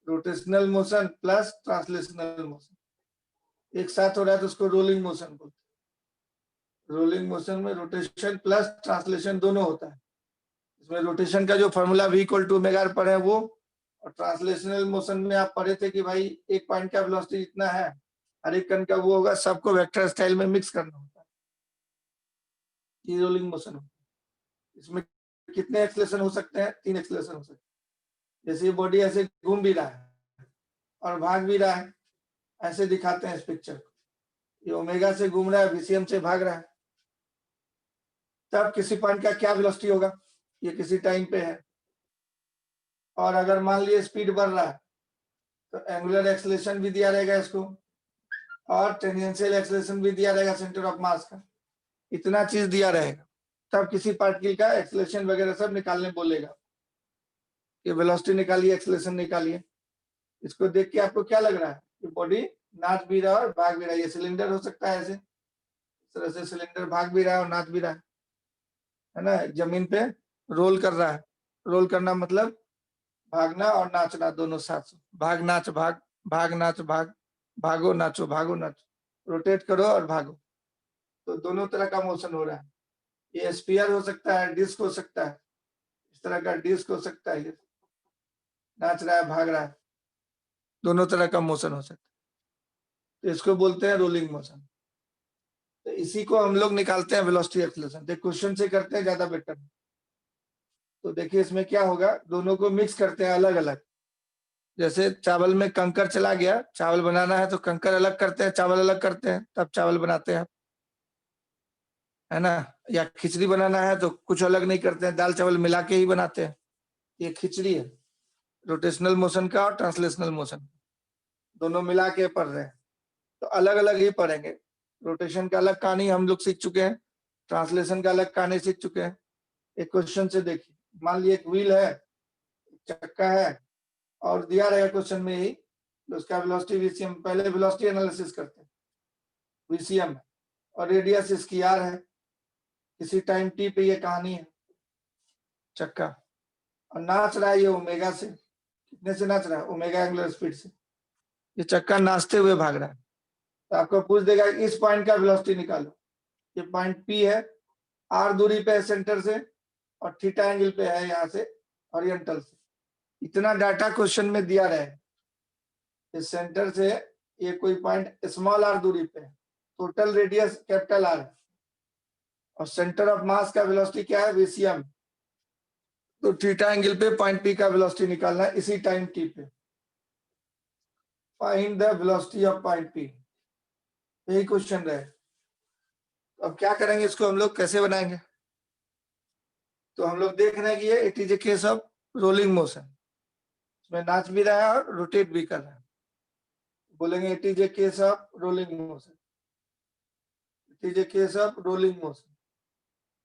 rotational motion plus translational motion एक साथ हो रहा है, तो उसको रोलिंग मोशन बोलते हैं। रोलिंग मोशन में रोटेशन प्लस ट्रांसलेशन दोनों होता है। इसमें रोटेशन का जो formula v equal to omega R पढ़े वो, और ट्रांसलेशनल मोशन में आप पढ़े थे कि भाई एक पॉइंट का वेलोसिटी इतना है, हर एक कण का वो होगा, सबको वेक्टर स्टाइल में मिक्स करना होता है, ये रोलिंग मोशन होता है। इसमें कितने एक्सलेशन हो सकते हैं, 3 एक्सलेशन हो सकते हैं। जैसे ये बॉडी ऐसे घूम भी रहा है और भाग भी रहा है, ऐसे दिखाते हैं इस पिक्चर को, ये ओमेगा से घूम रहा है, वीसीएम से भाग रहा है, तब किसी पॉइंट का क्या वेलोसिटी होगा, ये किसी टाइम पे है, और अगर मान लीजिए स्पीड बढ़ रहा है तो एंगुलर एक्सेलरेशन भी दिया रहेगा इसको, और टेंजेंशियल एक्सेलरेशन भी दिया रहेगा सेंटर ऑफ मास का, इतना चीज दिया रहेगा, तब किसी पार्टिकल का एक्सेलरेशन वगैरह सब निकालने बोलेगा कि वेलोसिटी निकालिए, एक्सेलरेशन निकालिए। इसको देख के आपको क्या लग रहा है कि बॉडी नाच भी रहा है और भाग भी रहा है। ये सिलेंडर हो सकता है, ऐसे इस तरह से सिलेंडर भाग भी रहा है और नाच भी रहा है ना, जमीन पे रोल कर रहा है। रोल करना मतलब भागना और नाचना दोनों साथ, भाग नाच भाग, भाग नाच भाग, भागो नाचो भागो नाचो, रोटेट करो और भागो, तो दोनों तरह का मोशन हो रहा है। ये स्फीयर हो सकता है, डिस्क हो सकता है, इस तरह का डिस्क हो सकता है, ये नाच रहा है भाग रहा है, दोनों तरह का मोशन हो सकता है, तो इसको बोलते हैं रोलिंग मोशन। तो इसी को हम लोग निकालते हैं वेलोसिटी एक्सेलरेशन, तो क्वेश्चन से करते हैं ज्यादा बेटर। तो देखिए इसमें क्या होगा, दोनों को मिक्स करते हैं अलग अलग। जैसे चावल में कंकर चला गया, चावल बनाना है तो कंकर अलग करते हैं, चावल अलग करते हैं, तब चावल बनाते हैं, है ना। या खिचड़ी बनाना है तो कुछ अलग नहीं करते हैं, दाल चावल मिला के ही बनाते हैं, ये खिचड़ी है। रोटेशनल मोशन का और ट्रांसलेशनल मोशन दोनों मिला के पढ़ रहे हैं, तो अलग अलग ही पढ़ेंगे। रोटेशन का अलग कहानी हम लोग सीख चुके हैं, ट्रांसलेशन का अलग कहानी सीख चुके हैं। एक क्वेश्चन से देखिए, मान लीजिए एक व्हील है, चक्का है, और दिया रहेगा क्वेश्चन में ही तो उसका वेलोसिटी वीसीएम, पहले वेलोसिटी एनालिसिस करते हैं वीसीएम, और रेडियस इसकी आर है, किसी टाइम टी पे ये कहानी है चक्का, और नाच रहा है ये ओमेगा से, कितने से नाच रहा है? ओमेगा एंगुलर स्पीड से। ये चक्का नाचते हुए भाग रहा है, तो आपको पूछ देगा इस पॉइंट का वेलोसिटी निकालो। ये पॉइंट पी है, आर दूरी पे है सेंटर से, और थीटा एंगल पे है यहाँ से ओरिएंटल से। इतना डाटा क्वेश्चन में दिया रहे, इस सेंटर से ये कोई पॉइंट स्मॉल आर दूरी पे है, टोटल रेडियस कैपिटल आर है, और सेंटर ऑफ मास का वेलोसिटी क्या है? वीसीएम। तो थीटा एंगल पे पॉइंट पी का वेलोसिटी निकालना है इसी टाइम टी पे। Find the velocity of point P, यही क्वेश्चन रहे। अब क्या करेंगे, इसको हम लोग कैसे बनाएंगे? तो हम लोग देख रहे हैं कि ये it is a case of rolling motion, इसमें नाच भी रहा है और रोटेट भी कर रहा है। बोलेंगे it is a case of rolling motion, it is a case of rolling motion.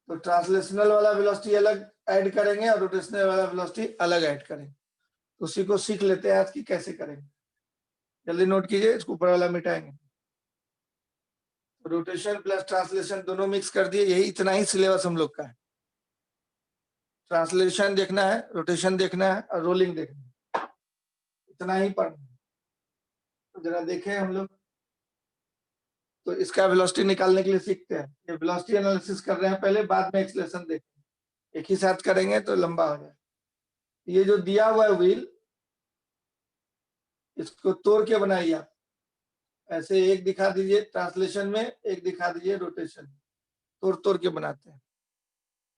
तो ट्रांसलेशनल वाला वेलोसिटी अलग ऐड करेंगे और रोटेशनल वाला वेलोसिटी अलग ऐड करेंगे। तो उसी को सीख लेते हैं आज की कैसे करेंगे। जल्दी नोट कीजिए, इसको ऊपर वाला मिटाएंगे। रोटेशन प्लस ट्रांसलेशन दोनों मिक्स कर दिए, यही इतना ही सिलेबस हम लोग का है। ट्रांसलेशन देखना है, रोटेशन देखना है और रोलिंग देखना है, इतना ही पढ़ना है। तो जरा देखें हम लोग, तो इसका वेलोसिटी निकालने के लिए सीखते हैं। ये वेलोसिटी एनालिसिस कर रहे हैं पहले, बाद में एक्सेलरेशन देखेंगे, एक ही साथ करेंगे तो लंबा हो जाए। ये जो दिया हुआ है व्हील, इसको तोड़ के बनाइए आप, ऐसे एक दिखा दीजिए ट्रांसलेशन में, एक दिखा दीजिए रोटेशन में, तोड़ तोड़ के बनाते हैं।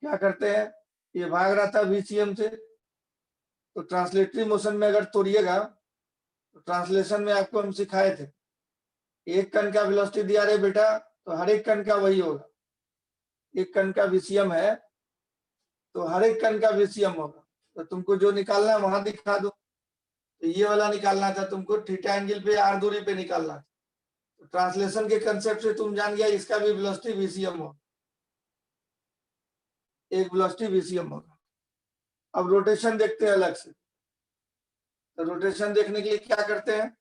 क्या करते हैं, ये भाग रहा था वीसीएम से, तो ट्रांसलेटरी मोशन में अगर तोड़िएगा, तो ट्रांसलेशन में आपको हम सिखाए थे, एक कण का वेलोसिटी दिया रहे बेटा, तो हर एक कण का वही होगा। एक कण का वीसीएम है तो हर एक कण का वीसीएम होगा। तो तुमको जो निकालना है वहां दिखा दो। तो ये वाला निकालना था तुमको, थीटा एंगल पे आर दूरी पे निकालना था। तो ट्रांसलेशन के कंसेप्ट से तुम जान गया इसका भी वेलोसिटी वीसीएम होगा, एक वेलोसिटी वीसीएम होगा। अब रोटेशन देखते हैं अलग से। तो रोटेशन देखने के लिए क्या करते हैं,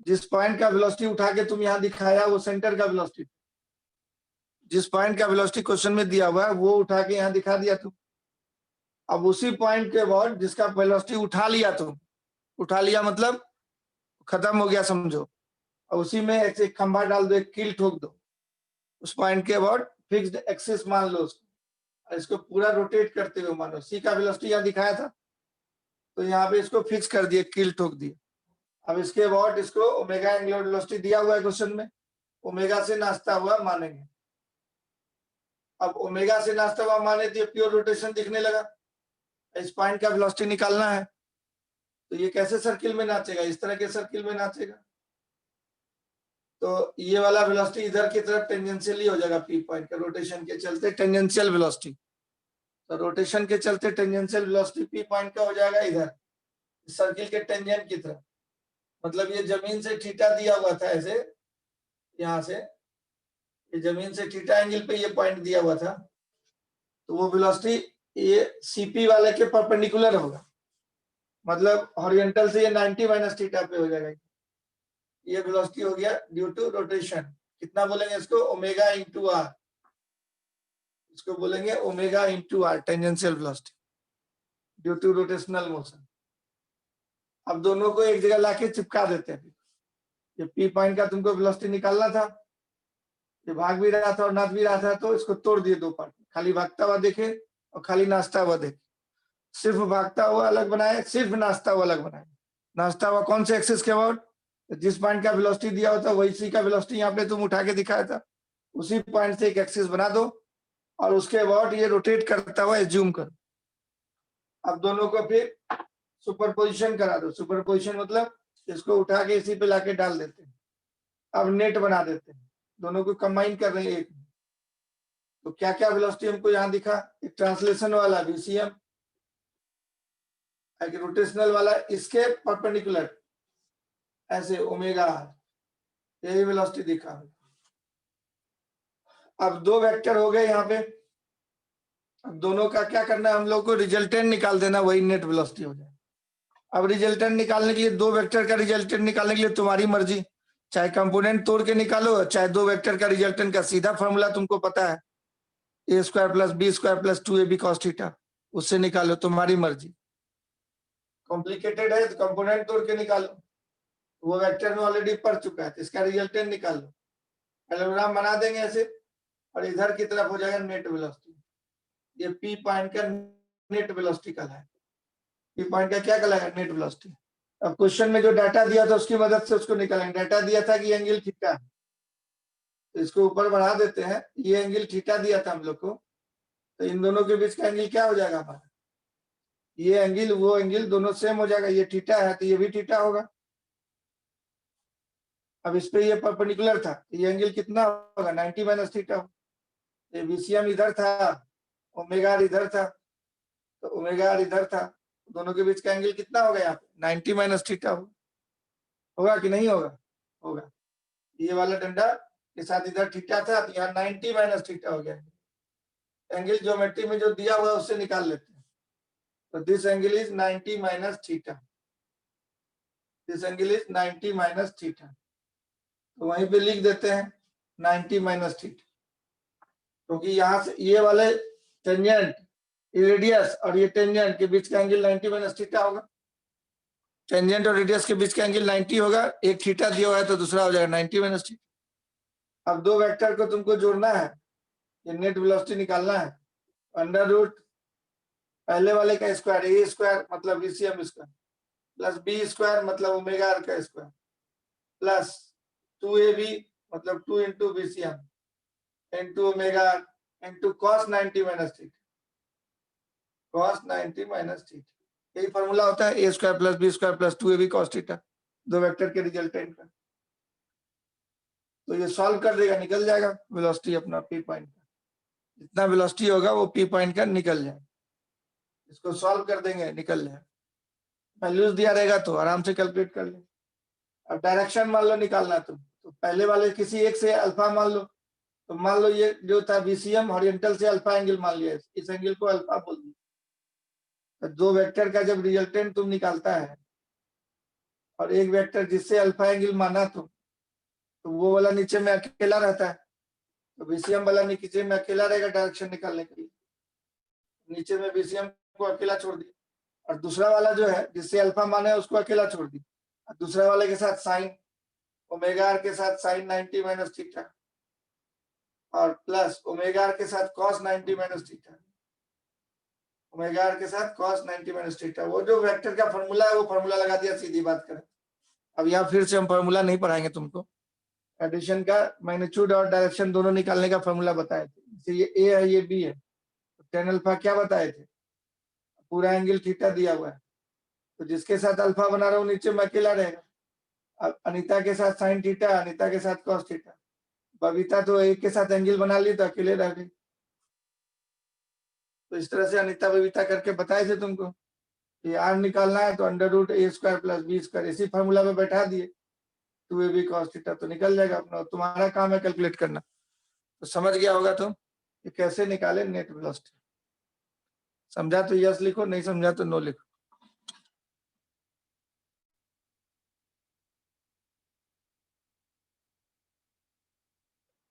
जिस पॉइंट का वेलोसिटी उठा के तुम यहाँ दिखाया वो सेंटर का वेलोसिटी, जिस पॉइंट का वेलोसिटी क्वेश्चन में दिया हुआ है वो उठा के यहाँ दिखा दिया तुम। अब उसी पॉइंट के बाद जिसका वेलोसिटी उठा लिया तुम, उठा लिया मतलब खत्म हो गया समझो, और उसी में एक खंभा डाल दो, एक कील ठोक दो, उस पॉइंट के बाद फिक्स्ड एक्सिस मान लो उसको, और इसको पूरा रोटेट करते हुए मानो। सी का वेलोसिटी यहाँ दिखाया था, तो यहाँ पे इसको फिक्स कर दिए, कील ठोक दिए। अब इसके बाद इसको ओमेगा एंगुलर वेलोसिटी दिया हुआ है क्वेश्चन में, ओमेगा से नाचता हुआ मानेंगे। अब ओमेगा से नाचता हुआ माने तो प्योर रोटेशन दिखने लगा। इस पॉइंट का वेलोसिटी निकालना है, तो ये कैसे सर्किल में नाचेगा, इस तरह के सर्किल में नाचेगा। तो ये वाला वेलोसिटी इधर की तरफ टेंजेंशियली हो जाएगा, पी पॉइंट का रोटेशन के चलते टेंजेंशियल वेलोसिटी। तो रोटेशन के चलते टेंजेंशियल वेलोसिटी पी पॉइंट का हो जाएगा इधर सर्किल के टेंजेंट की तरफ। मतलब ये जमीन से थीटा दिया हुआ था ऐसे, यहाँ से ये जमीन से थीटा एंगल पे ये पॉइंट दिया हुआ था, तो वो वेलोसिटी ये सीपी वाले के परपेंडिकुलर होगा, मतलब हॉरिजॉन्टल से ये 90 माइनस थीटा पे हो जाएगा। ये वेलोसिटी हो गया ड्यू टू रोटेशन। कितना बोलेंगे इसको, ओमेगा इंटू आर, इसको बोलेंगे omega into R, tangential velocity due to rotational motion. अब दोनों को एक जगह लाके चिपका देते हैं। ये पी पॉइंट का तुमको वेलोसिटी निकालना था, ये भाग भी रहा था और नाच भी रहा था, तो इसको तोड़ दिए दो पार्ट, खाली भागता हुआ देखे और खाली नाचता हुआ देखे। सिर्फ भागता हुआ अलग बनाए, सिर्फ नाचता हुआ अलग बनाए। नाचता हुआ कौन से एक्सिस के अबाउट, जिस पॉइंट का वेलोसिटी दिया होता वही सी का वेलोसिटी यहाँ पे तुम उठा के दिखाया था, उसी पॉइंट से एक एक्सिस बना दो और उसके अबाउट ये रोटेट करता हुआ एज्यूम करो। अब दोनों को फिर सुपरपोजिशन करा दो। सुपरपोजिशन मतलब इसको उठा के इसी पे लाके डाल देते हैं, अब नेट बना देते हैं, दोनों को कंबाइन कर रहे हैं एक। तो क्या क्या वेलोसिटी हमको यहाँ दिखा, एक ट्रांसलेशन वाला वीसीएम, एक रोटेशनल वाला इसके परपेंडिकुलर ऐसे ओमेगा, यही वेलोसिटी दिखा। अब दो वेक्टर हो गए यहाँ पे, अब दोनों का क्या करना है हम लोग को, रिजल्टेंट निकाल देना, वही नेट वेलोसिटी हो जाए। अब रिजल्टेंट निकालने के लिए, दो वेक्टर का रिजल्टेंट निकालने के लिए तुम्हारी मर्जी, चाहे कंपोनेंट तोड़ के निकालो, चाहे दो वेक्टर का रिजल्टेंट का सीधा फॉर्मूला तुमको पता है, a square plus b square plus 2ab cos theta, उससे निकालो, तुम्हारी मर्जी। कॉम्प्लिकेटेड है तो कंपोनेंट तोड़ के निकालो, वो वेक्टर में ऑलरेडी पढ़ चुका है, तो इसका रिजल्टेंट निकाल लो, पैरेललोग्राम बना देंगे ऐसे, और इधर की तरफ हो जाएगा नेट वेलोसिटी। ये पी पॉइंट का नेट वेलोसिटी कहलाएगा। पी पॉइंट का क्या कहलाएगा? Net velocity. अब क्वेश्चन में जो डाटा दिया था उसकी मदद से उसको निकालेंगे। डाटा दिया था कि एंगल थीटा, तो इसको ऊपर बढ़ा देते हैं, ये एंगल थीटा दिया था हम लोग को, तो इन दोनों के बीच का एंगल क्या हो जाएगा हमारा? ये एंगल वो एंगल दोनों सेम हो जाएगा, ये थीटा है तो ये भी थीटा होगा। अब इस पे ये परपेंडिकुलर था, ये एंगल कितना होगा? 90 माइनस थीटा। ये बीसीएम इधर था, ओमेगा आर इधर था, तो ओमेगा आर इधर था, दोनों के बीच का एंगल कितना होगा यहाँ पे? 90 माइनस थीटा होगा कि नहीं होगा? होगा। ये वाला डंडा के साथ इधर थीटा था, तो यहाँ 90 माइनस थीटा हो गया। एंगल ज्योमेट्री में जो दिया हुआ है उससे निकाल लेते हैं, तो this angle is 90 minus theta, this angle is 90 minus theta, तो वहीं पे लिख देते हैं 90 माइनस थीटा, क्योंकि यहाँ से ये वाले टेंजेंट, रेडियस और ये टेंजेंट के बीच का एंगल 90 माइनस थीटा होगा। टेंजेंट और रेडियस के बीच का एंगल 90 होगा, एक थीटा दिया हुआ है तो दूसरा हो जाएगा 90 माइनस थीटा। अब दो वेक्टर को तुमको जोड़ना है, ये नेट वेलोसिटी निकालना है, अंडर रूट पहले वाले का स्क्वायर, ए स्क्वायर मतलब BCM square, plus b square मतलब ओमेगा आर का स्क्वायर, प्लस 2ab मतलब 2 into BCM into omega r into cos 90 minus theta, cos 90 minus theta. यही फॉर्मूला होता है a square plus b square plus 2ab cos theta, दो vector के resultant का। तो ये सॉल्व कर देगा, निकल जाएगा वेलोसिटी अपना पी पॉइंट का, जितना वेलोसिटी होगा वो पी पॉइंट का निकल जाएगा। इसको सॉल्व कर देंगे, निकल जाएगा। वैल्यूज दिया रहेगा तो आराम से कैलकुलेट कर ले। अब डायरेक्शन मान लो निकालना तुम, तो पहले वाले किसी एक से अल्फा मान लो, तो मान लो ये जो था बीसीएम हॉरिजॉन्टल से अल्फा एंगल मान लिया, इस एंगल को अल्फा बोल दिया। तो दो वेक्टर का जब रिजल्टेंट तुम निकालता है और एक वेक्टर जिससे अल्फा एंगल माना तुम, तो वो वाला नीचे में अकेला रहता है, तो बीसीएम वाला नीचे में अकेला रहेगा डायरेक्शन निकालने के लिए, नीचे में बीसीएम को अकेला छोड़ दिया, और दूसरा वाला जो है जिससे अल्फा माना है उसको अकेला छोड़ दिया, दूसरा वाले के साथ साइन ओमेगा आर के साथ साइन 90 माइनस थीटा और प्लस ओमेगा आर के साथ cos 90 minus theta, omega R के साथ कॉस 90 माइनस थीटा। वो जो वेक्टर का फॉर्मूला है वो फॉर्मूला लगा दिया, सीधी बात करें। अब यहाँ फिर से हम फॉर्मूला नहीं पढ़ाएंगे तुमको, एडिशन का मैग्नीट्यूड और डायरेक्शन दोनों निकालने का फॉर्मूला बताए थे। जैसे ये ए है ये बी है, तो टेन अल्फा क्या बताए थे? पूरा एंगल थीटा दिया हुआ है, तो जिसके साथ अल्फा बना रहा हूँ नीचे में अकेला रहेगा। अब अनीता के साथ साइन थीटा, अनीता के साथ कॉस थीटा, बबीता तो एक के साथ एंगल बना ली तो अकेले रह गई। तो इस तरह से अनीता बबीता करके बताए थे तुमको, ये आर निकालना है तो अंडर रूट ए स्क्वायर प्लस बी स्क्वायर इसी फॉर्मूला में बैठा दिए, 2ab cos थीटा, तो निकल जाएगा अपना। तुम्हारा काम है कैलकुलेट करना, तो समझ गया होगा तुम कि कैसे निकाले नेट वेलोसिटी। समझा तो यस लिखो, नहीं समझा तो नो लिखो।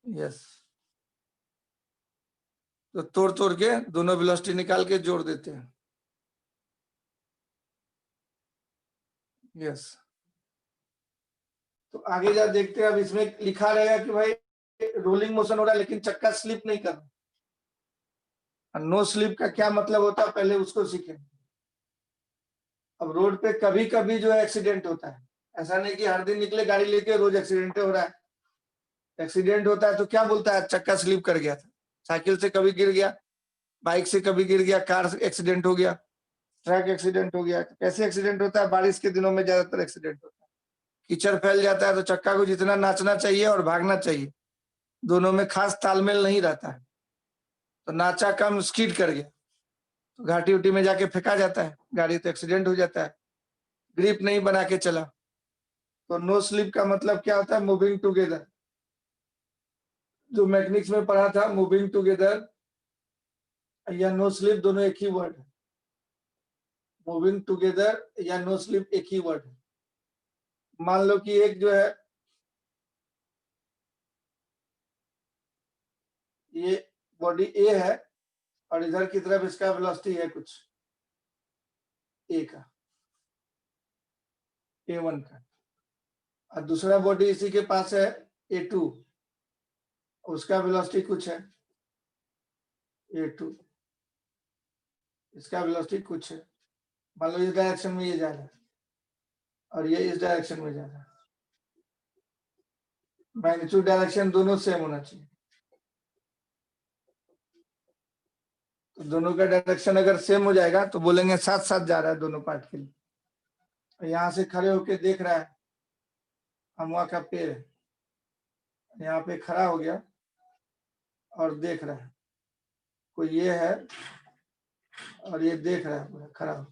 यस, तो तोड़ तोड़ के दोनों वेलोसिटी निकाल के जोड़ देते हैं। यस, तो आगे जा देखते हैं। अब इसमें लिखा रहेगा कि भाई रोलिंग मोशन हो रहा है लेकिन चक्का स्लिप नहीं कर रहा। नो स्लिप का क्या मतलब होता है पहले उसको सीखें। अब रोड पे कभी कभी जो है एक्सीडेंट होता है, ऐसा नहीं कि हर दिन निकले गाड़ी लेके रोज एक्सीडेंट हो रहा है। एक्सीडेंट होता है तो क्या बोलता है? चक्का स्लिप कर गया था, साइकिल से कभी गिर गया, बाइक से कभी गिर गया, कार एक्सीडेंट हो गया, ट्रक एक्सीडेंट हो गया। कैसे एक्सीडेंट होता है? बारिश के दिनों में ज्यादातर एक्सीडेंट होता है, कीचड़ फैल जाता है तो चक्का को जितना नाचना चाहिए और भागना चाहिए दोनों में खास तालमेल नहीं रहता है, तो नाचा कम, स्किड कर गया तो घाटी उटी में जाके फेंका जाता है गाड़ी, तो एक्सीडेंट हो जाता है। ग्रिप नहीं बना के चला। तो नो स्लिप का मतलब क्या होता है? मूविंग टुगेदर, जो मैकेनिक्स में पढ़ा था, मूविंग टुगेदर या नो स्लिप दोनों एक ही वर्ड है, मूविंग टुगेदर या नो स्लिप एक ही वर्ड है। मान लो कि एक जो है ये बॉडी ए है और इधर की तरफ इसका वेलोसिटी है कुछ ए का, A1 का, और दूसरा बॉडी इसी के पास है A2, उसका वेलोसिटी कुछ है A2, इसका वेलोसिटी कुछ है। मान लो इस डायरेक्शन में ये जा रहा है और ये इस डायरेक्शन में जा रहा है, मैग्नीट्यूड डायरेक्शन दोनों सेम होना चाहिए। तो दोनों का डायरेक्शन अगर सेम हो जाएगा तो बोलेंगे साथ साथ जा रहा है दोनों पार्ट के लिए। यहाँ से खड़े होके देख रहा है, अमवा का पेड़ यहाँ पे खड़ा हो गया और देख रहा है, कोई ये है और ये देख रहा है खड़ा हो,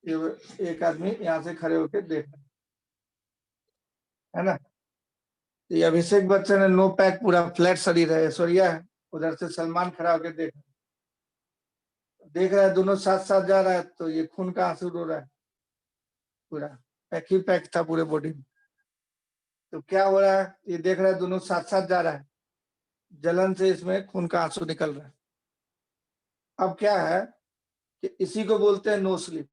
ये एक आदमी यहाँ से खड़े होके देख रहा है ना। ये अभिषेक बच्चन है, नो पैक, पूरा फ्लैट शरीर है, ऐश्वर्या है, उधर से सलमान खड़ा होके देख रहा है, दोनों साथ साथ जा रहा है, तो ये खून का आंसू रो रहा है, पूरा पैक ही पैक था पूरे बॉडी में। तो क्या हो रहा है, ये देख रहा है दोनों साथ साथ जा रहा है, जलन से इसमें खून का आंसू निकल रहा है। अब क्या है कि इसी को बोलते हैं नो स्लिप,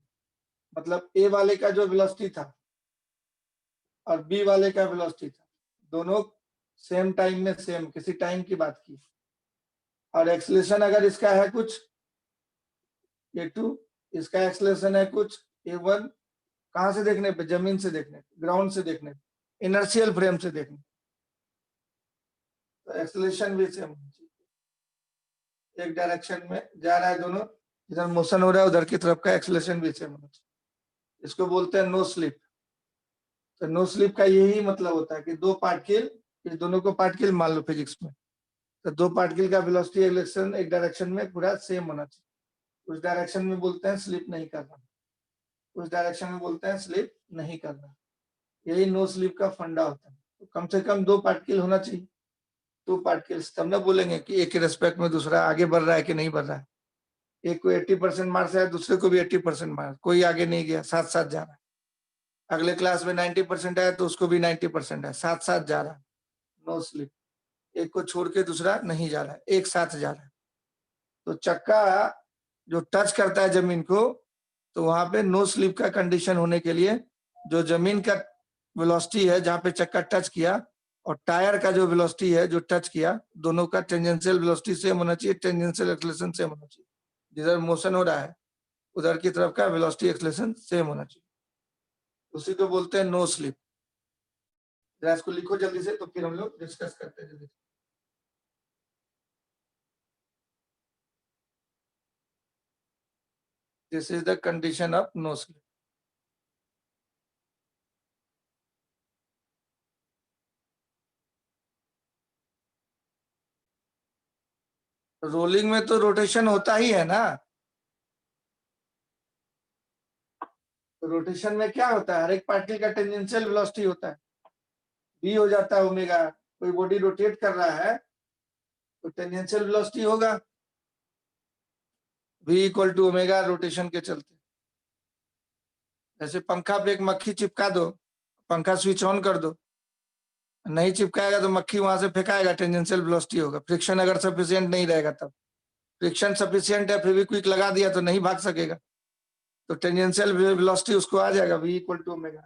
मतलब ए वाले का जो वेलोसिटी था और बी वाले का वेलोसिटी था, दोनों सेम टाइम में सेम, किसी टाइम की बात की, और एक्सेलरेशन अगर इसका है कुछ A2, इसका एक्सेलरेशन है कुछ A1, कहां से देखने पे, जमीन से देखने पे, ग्राउंड से देखने पे, इनर्शियल फ्रेम से देखने, तो एक्सेलरेशन भी सेम होना चाहिए, एक डायरेक्शन में जा रहा है दोनों, इधर मोशन हो रहा है उधर की तरफ का एक्सेलरेशन भी सेम होना चाहिए, इसको बोलते हैं नो स्लिप। तो नो स्लिप का यही मतलब होता है कि दो पार्टिकल, इस दोनों को पार्टिकल मान लो फिजिक्स में, तो दो पार्टिकल का वेलोसिटी एक्सेलरेशन एक डायरेक्शन में पूरा सेम होना चाहिए, उस डायरेक्शन में बोलते हैं स्लिप नहीं करना, उस डायरेक्शन में बोलते हैं स्लिप नहीं करना, यही नो स्लिप का फंडा होता है। तो कम से कम दो पार्टिकल होना चाहिए, दो पार्टिकल्स, तब ना बोलेंगे कि एक के रेस्पेक्ट में दूसरा आगे बढ़ रहा है कि नहीं बढ़ रहा है। एक को 80% मार्क्स है, दूसरे को भी 80% मार्क्स, कोई आगे नहीं गया, साथ साथ जा रहा है। अगले क्लास में 90% है तो उसको भी 90% है, साथ साथ जा रहा है, नो स्लिप, एक को छोड़ के दूसरा नहीं जा रहा है, एक साथ जा रहा है। तो चक्का जो टच करता है जमीन को, तो वहां पे नो स्लिप का कंडीशन होने के लिए जो जमीन का वेलोसिटी है जहां पे चक्का टच किया और टायर का जो वेलोसिटी है जो टच किया, दोनों का टेंजेंशियल वेलोसिटी सेम होना चाहिए, टेंजेंशियल एक्सेलरेशन सेम होना चाहिए, जिधर मोशन हो रहा है उधर की तरफ का वेलोसिटी एक्सेलरेशन सेम होना चाहिए, उसी को बोलते हैं नो स्लिप। जरा इसको लिखो जल्दी से, तो फिर हम लोग डिस्कस करते हैं जल्दी। This is the condition of no slip. Rolling में तो रोटेशन होता ही है ना, रोटेशन में क्या होता है, हर एक पार्टिकल का टेंजेंशियल वेलोसिटी होता है, v हो जाता है ओमेगा, कोई बॉडी रोटेट कर रहा है तो टेंजेंशियल वेलोसिटी होगा v equal to omega rotation के चलते। जैसे पंखा पे एक मक्खी चिपका दो, पंखा स्विच ऑन कर दो, नहीं चिपकाएगा तो मक्खी वहां से फेंकाएगा, टेंजेंशियल वेलोसिटी होगा, फ्रिक्शन अगर सफिशिएंट नहीं रहेगा तब, फ्रिक्शन सफिशिएंट है फिर भी क्विक लगा दिया तो नहीं भाग सकेगा, तो टेंजेंशियल वेलोसिटी उसको आ जाएगा v equal to omega.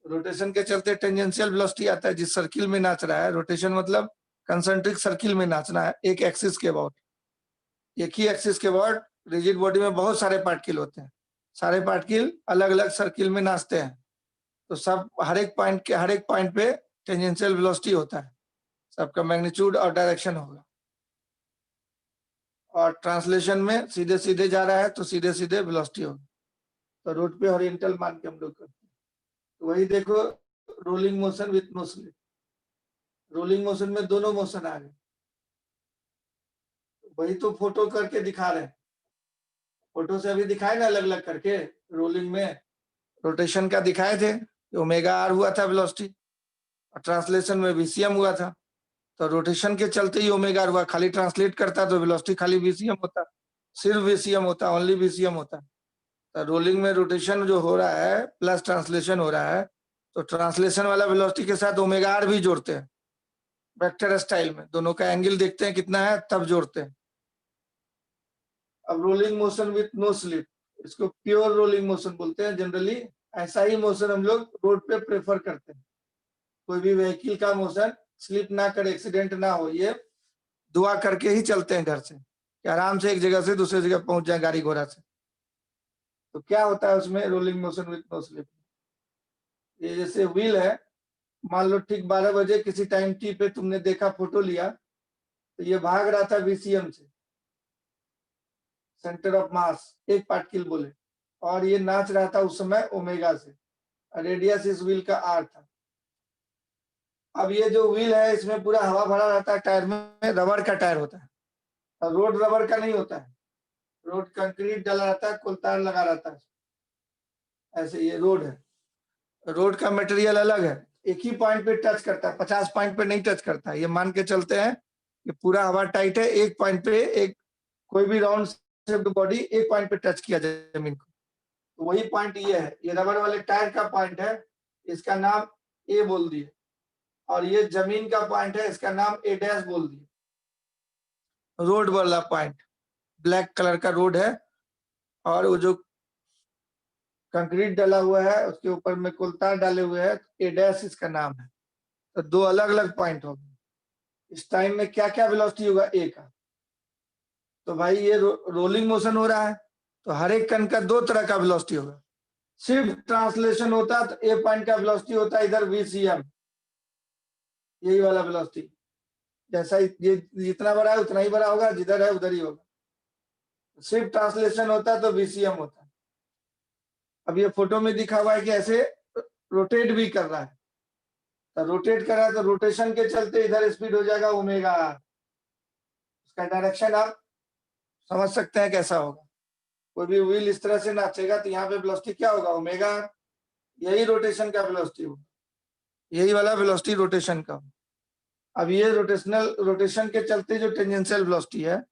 Rotation के चलते टेंजेंशियल वेलोसिटी आता है, जिस सर्किल में नाच रहा है, रोटेशन मतलब कंसेंट्रिक सर्किल में नाचना है, एक एक्सिस के अबाउट, एक ही एक्सिस के अबाउट। रिजिड बॉडी में बहुत सारे पार्टिकल होते हैं, सारे पार्टिकल अलग अलग सर्किल में नाचते हैं, तो सब हर एक पॉइंट पे टेंजेंशियल वेलोसिटी होता है, सबका मैग्नीट्यूड और डायरेक्शन होगा, और ट्रांसलेशन में सीधे सीधे जा रहा है तो सीधे सीधे वेलोसिटी होगा, तो रोड पे हॉरिजॉन्टल मान के हम लोग करते हैं। तो वही देखो, rolling motion with no slip, rolling motion में दोनों मोशन आ गए, वही तो फोटो करके दिखा रहे हैं, फोटो से अभी दिखाए ना अलग अलग करके, रोलिंग में रोटेशन का दिखाए थे, ओमेगा आर हुआ था वेलोसिटी, और ट्रांसलेशन में VCM हुआ था, तो रोटेशन के चलते ही ओमेगा हुआ, खाली ट्रांसलेट करता तो वेलोसिटी खाली VCM होता, सिर्फ VCM होता, ओनली VCM होता। तो रोलिंग में रोटेशन जो हो रहा है प्लस ट्रांसलेशन हो रहा है, तो ट्रांसलेशन वाला वेलोसिटी के साथ ओमेगा आर भी जोड़ते हैं वेक्टर स्टाइल में, दोनों का एंगल देखते हैं कितना है तब जोड़ते हैं। अब rolling motion with no slip, इसको प्योर रोलिंग मोशन बोलते हैं। जनरली ऐसा ही मोशन हम लोग रोड पे प्रेफर करते हैं। कोई भी व्हीकल का मोशन स्लिप ना करे, एक्सीडेंट ना हो, ये दुआ करके ही चलते हैं घर से कि आराम से एक जगह से दूसरी जगह पहुंच जाए गाड़ी घोड़ा से। तो क्या होता है उसमें rolling motion with no slip, ये जैसे व्हील है, मान लो ठीक 12 बजे किसी टाइम टी पे तुमने देखा, फोटो लिया, तो ये भाग रहा था VCM से, सेंटर ऑफ मास, एक पार्टिकल बोले, और ये नाच रहा था उस समय ओमेगा से, रेडियस इस व्हील का आर था। अब ये जो व्हील है इसमें पूरा हवा भरा रहता है, टायर में रबर का टायर होता है, और रोड रबर का नहीं होता है, रोड कंक्रीट डाला रहता है, कोलतार लगा रहता है। ऐसे ये रोड है, रोड का मटेरियल अलग है, एक ही पॉइंट पे टच करता है, 50 पॉइंट पे नहीं टच करता है। ये मान के चलते हैं कि पूरा हवा टाइट है, एक पॉइंट पे एक कोई भी राउंड शेप्ड बॉडी एक पॉइंट पे टच किया जाए जमीन को, तो वही पॉइंट ये है, ये रबर वाले टायर का पॉइंट है, इसका नाम ए बोल दिए, और ये जमीन का पॉइंट है, इसका नाम A डैश बोल दिए। रोड वाला पॉइंट ब्लैक कलर का रोड है, और वो जो कंक्रीट डाला हुआ है उसके ऊपर में कोलतार डाले हुए हैं, A डैश इसका नाम है। तो दो अलग अलग पॉइंट होंगे। इस टाइम में क्या क्या वेलोसिटी होगा ए का, तो भाई ये रोलिंग मोशन हो रहा है, तो हर एक कण का दो तरह का वेलोसिटी होगा। सिर्फ ट्रांसलेशन होता तो ए पॉइंट का वेलोसिटी होता इधर VCM, यही वाला वेलोसिटी, जैसा ये जितना बड़ा है उतना ही बड़ा होगा, जिधर है उधर ही होगा। सिर्फ ट्रांसलेशन होता तो VCM होता। अब ये फोटो में दिखा हुआ है कि ऐसे रोटेट भी कर रहा है, तो रोटेट कर रहा है तो रोटेशन के चलते इधर स्पीड हो जाएगा ओमेगा, उसका डायरेक्शन आप समझ सकते हैं कैसा होगा। कोई भी व्हील इस तरह से नाचेगा तो यहाँ पे वेलोसिटी क्या होगा, ओमेगा, यही रोटेशन का वेलोसिटी होगा, यही वाला वेलोसिटी रोटेशन का। अब ये रोटेशन के चलते जो टेंजेंशियल वेलोसिटी है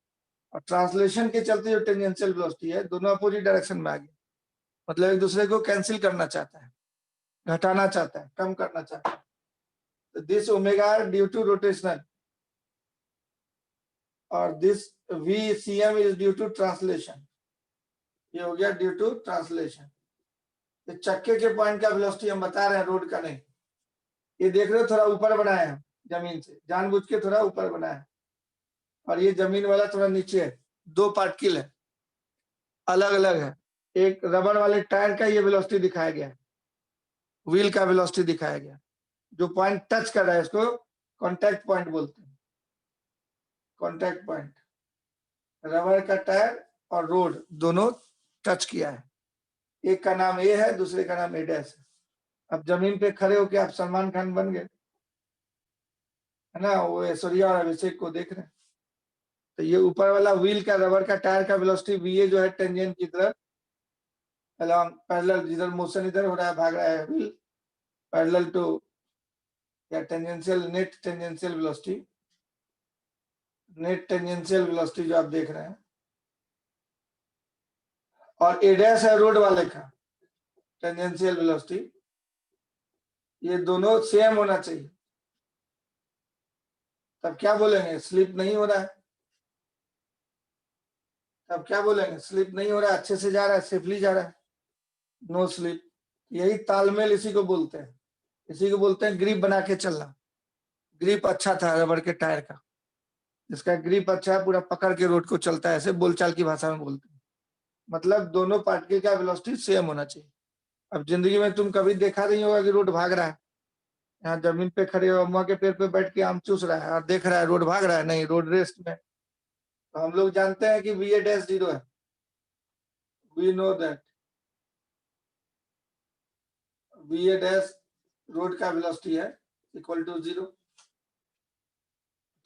और ट्रांसलेशन के चलते जो टेंजेंशियल वेलोसिटी है, दोनों अपोजिट डायरेक्शन में आ गए, मतलब एक दूसरे को कैंसिल करना चाहता है, घटाना चाहता है, कम करना चाहता है। तो this omega due to rotational और this VCM is due to translation, ये हो गया ड्यू टू ट्रांसलेशन। ये चक्के के पॉइंट का वेलोसिटी हम बता रहे हैं, रोड का नहीं। ये देख रहे हो थोड़ा ऊपर बनाया है जमीन से, जानबूझ के थोड़ा ऊपर बनाया है, और ये जमीन वाला थोड़ा नीचे है, दो पार्टिकल है, अलग अलग है। एक रबर वाले टायर का ये वेलोसिटी दिखाया गया है, व्हील का वेलोसिटी दिखाया गया, जो पॉइंट टच कर रहा है इसको कांटेक्ट पॉइंट बोलते हैं। कांटेक्ट पॉइंट, रबर का टायर और रोड दोनों टच किया है, एक का नाम ए है, दूसरे का नाम A डैश है। अब जमीन पे खड़े होके आप सलमान खान बन गए, है ना, वो ऐश्वर्या और अभिषेक को देख रहे हैं। तो ये ऊपर वाला व्हील का रबर का टायर का वेलोसिटी VA जो है टेंजेंट की तरफ along पैरेलल, जिधर मोशन इधर हो रहा है, भाग रहा है व्हील पैरेलल टू या tangential, net tangential velocity, net tangential velocity जो आप देख रहे हैं, और A डैश है रोड वाले का टेंजेंशियल वेलोसिटी, ये दोनों सेम होना चाहिए, तब क्या बोलेंगे, स्लिप नहीं हो रहा है। तब क्या बोलेंगे, स्लिप नहीं हो रहा है, अच्छे से जा रहा है, सेफली जा रहा है, नो स्लिप। यही तालमेल इसी को बोलते हैं, इसी को बोलते हैं ग्रिप बना के चलना। ग्रिप अच्छा था रबर के टायर का, इसका ग्रिप अच्छा है, पूरा पकड़ के रोड को चलता है, ऐसे बोलचाल की भाषा में बोलते हैं। मतलब दोनों पार्टिकल का वेलोसिटी सेम होना चाहिए। अब जिंदगी में तुम कभी देखा नहीं होगा कि रोड भाग रहा है, यहाँ जमीन पे खड़े हो, अम्मा के पेड़ पे बैठ के आम चूस रहा है और देख रहा है रोड भाग रहा है, नहीं, रोड रेस्ट में। तो हम लोग जानते हैं कि VA डैश 0 है, we know that VA dash road का वेलोसिटी है इक्वल टू 0,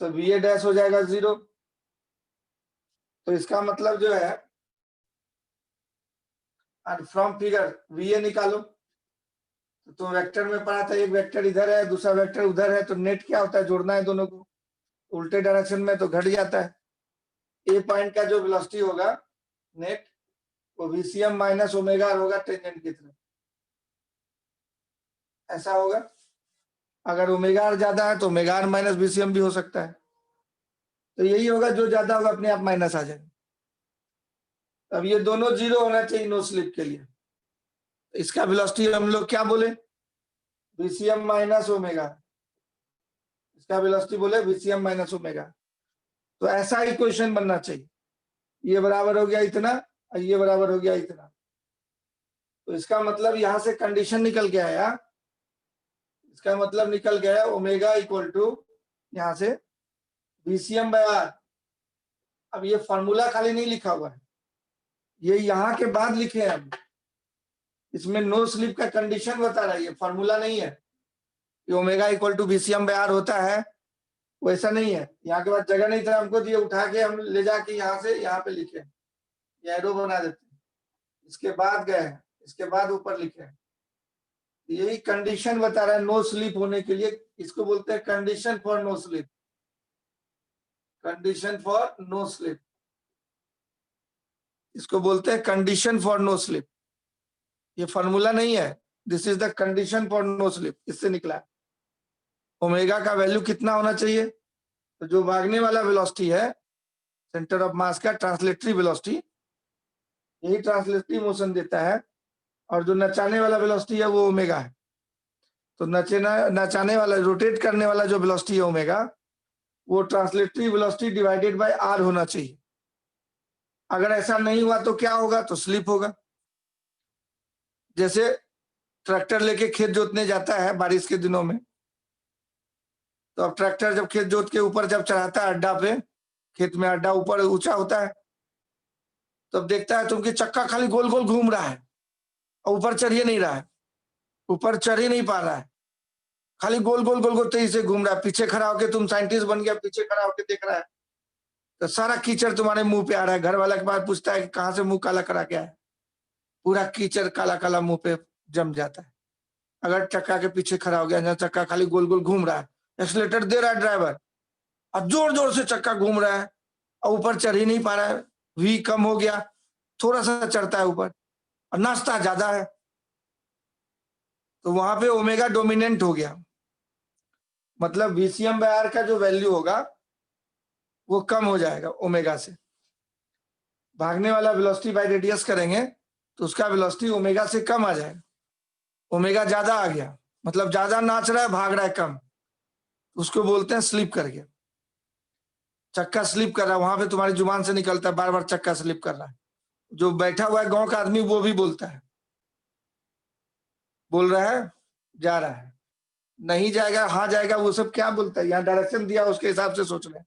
तो VA डैश हो जाएगा 0। तो इसका मतलब जो है, और फ्रॉम फिगर VA निकालो, तो वेक्टर में पढ़ा था, एक वेक्टर इधर है दूसरा वेक्टर उधर है, तो नेट क्या होता है, जोड़ना है दोनों को, उल्टे डायरेक्शन में तो घट जाता है। ए पॉइंट का जो वेलोसिटी होगा नेट वो VCM माइनस ओमेगा आर होगा टेंजेंट की तरफ, ऐसा होगा। अगर ओमेगा आर ज्यादा है तो ओमेगा आर माइनस VCM भी हो सकता है। तो यही होगा, जो ज्यादा होगा अपने आप माइनस आ जाएगा। अब ये दोनों जीरो होना चाहिए नो स्लिप के लिए। इसका वेलोसिटी हम लोग क्या बोले, VCM माइनस ओमेगा। इसका वेलोसिटी बोले VCM माइनस ओमेगा। तो ऐसा ही क्वेश्चन बनना चाहिए, ये बराबर हो गया इतना और ये बराबर हो गया इतना। तो इसका मतलब यहां से कंडीशन निकल के आया, इसका मतलब निकल गया ओमेगा इक्वल टू यहां से VCM बाय आर। अब ये फॉर्मूला खाली नहीं लिखा हुआ है, ये यहाँ के बाद लिखे हैं हम। इसमें नो स्लिप का कंडीशन बता रहा है, ये फॉर्मूला नहीं है। ये omega equal to VCM by R होता है, वैसा नहीं है। यहाँ के बाद जगह नहीं था हमको, दिए उठा के हम ले जाके यहाँ से यहाँ पे लिखे, ये एरो बना देते हैं। इसके बाद गए हैं, इसके बाद ऊपर लिखे हैं। यही कंडीशन बता रहा है नो स्लिप होने के लिए। इसको बोलते हैं condition for no slip, condition for no slip, इसको बोलते हैं कंडीशन फॉर नो स्लिप। ये फॉर्मूला नहीं है, this is the condition for no slip. इससे निकला ओमेगा का वैल्यू कितना होना चाहिए, तो जो भागने वाला वेलोसिटी है सेंटर ऑफ मास का ट्रांसलेटरी वेलोसिटी, यही ट्रांसलेटरी मोशन देता है। और जो नचाने वाला वेलोसिटी है वो ओमेगा है। तो नचाने वाला रोटेट करने वाला जो वेलोसिटी है ओमेगा, वो translatory velocity divided by r होना चाहिए। अगर ऐसा नहीं हुआ तो क्या होगा, तो स्लिप होगा। जैसे ट्रैक्टर लेके खेत जोतने जाता है बारिश के दिनों में, तो अब ट्रैक्टर जब खेत जोत के ऊपर जब चढ़ाता है अड्डा पे, खेत में अड्डा ऊपर ऊंचा होता है, तब देखता है तुमके चक्का खाली गोल गोल घूम रहा है और ऊपर चढ़ ही नहीं रहा है, ऊपर चढ़ ही नहीं पा रहा है, खाली गोल गोल गोल गोल तेजी से घूम रहा है। पीछे खड़ा होके तुम साइंटिस्ट बन गया, पीछे खड़ा होके देख रहा है, तो सारा कीचड़ तुम्हारे मुंह पे आ रहा है। घर वाला के बाद पूछता है कि कहाँ से मुंह काला करा गया है, पूरा कीचड़ काला काला मुंह पे जम जाता है। अगर चक्का के पीछे खड़ा हो गया, जहाँ चक्का खाली गोल गोल घूम रहा है, एक्सीलेटर दे रहा है ड्राइवर और जोर जोर से चक्का घूम रहा है और ऊपर चढ़ ही नहीं पा रहा है, वी कम हो गया, थोड़ा सा चढ़ता है ऊपर और नाचता ज्यादा है, तो वहां पे ओमेगा डोमिनेंट हो गया। मतलब VCM बाय आर का जो वैल्यू होगा वो कम हो जाएगा ओमेगा से। भागने वाला वेलोसिटी बाय रेडियस करेंगे तो उसका वेलोसिटी ओमेगा से कम आ जाएगा। ओमेगा ज्यादा आ गया मतलब ज्यादा नाच रहा है, भाग रहा है कम, उसको बोलते हैं स्लिप कर गया। चक्का स्लिप कर रहा है, वहां पे तुम्हारी जुबान से निकलता है बार बार चक्का स्लिप कर रहा है। जो बैठा हुआ है गांव का आदमी वो भी बोलता है, बोल रहा है जा रहा है, नहीं जाएगा हाँ जाएगा, वो सब क्या बोलता है, यहाँ डायरेक्शन दिया उसके हिसाब से सोच रहे हैं,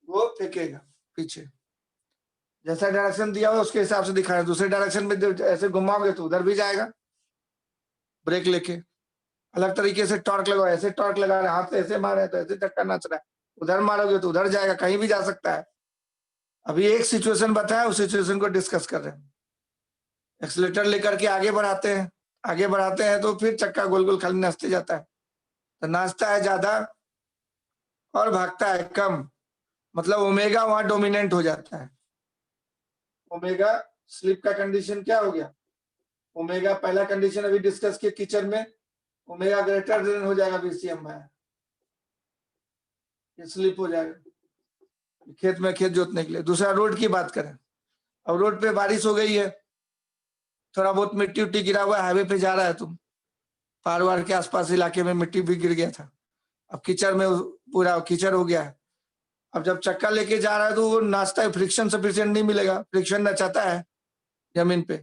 वो फेंकेगा पीछे। जैसा डायरेक्शन दिया हो उसके हिसाब से दिखा है। दूसरे डायरेक्शन में ऐसे घुमाओगे तो उधर भी जाएगा। ब्रेक लेके अलग तरीके से टॉर्क लगाओ, ऐसे टॉर्क लगा रहे हाथ से ऐसे मारे तो ऐसे चक्का नाच रहा है, उधर मारोगे तो उधर जाएगा, कहीं भी जा सकता है। अभी एक सिचुएशन बताया, उस सिचुएशन को डिस्कस कर रहे हैं। एक्सीलेटर लेकर के आगे बढ़ाते हैं, आगे बढ़ाते हैं तो फिर चक्का गोल गोल खाली नाचते जाता है, तो नाचता है ज्यादा और भागता है कम, मतलब ओमेगा वहां डोमिनेंट हो जाता है। ओमेगा स्लिप का कंडीशन क्या हो गया, ओमेगा पहला कंडीशन अभी डिस्कस किए कीचड़ में, ओमेगा ग्रेटर देन हो जाएगा VCM में, ये स्लिप हो जाएगा खेत में खेत जोतने के लिए। दूसरा रोड की बात करें, अब रोड पे बारिश हो गई है, थोड़ा बहुत मिट्टी उट्टी गिरा हुआ है, हाईवे पे जा रहा है तुम, पहाड़ वहाड़ के आसपास इलाके में मिट्टी भी गिर गया था, अब कीचड़ में पूरा कीचड़ हो गया है। अब जब चक्का लेके जा रहा है तो वो नाचता है, फ्रिक्शन सफिशिएंट नहीं मिलेगा, फ्रिक्शन नचाता है जमीन पे,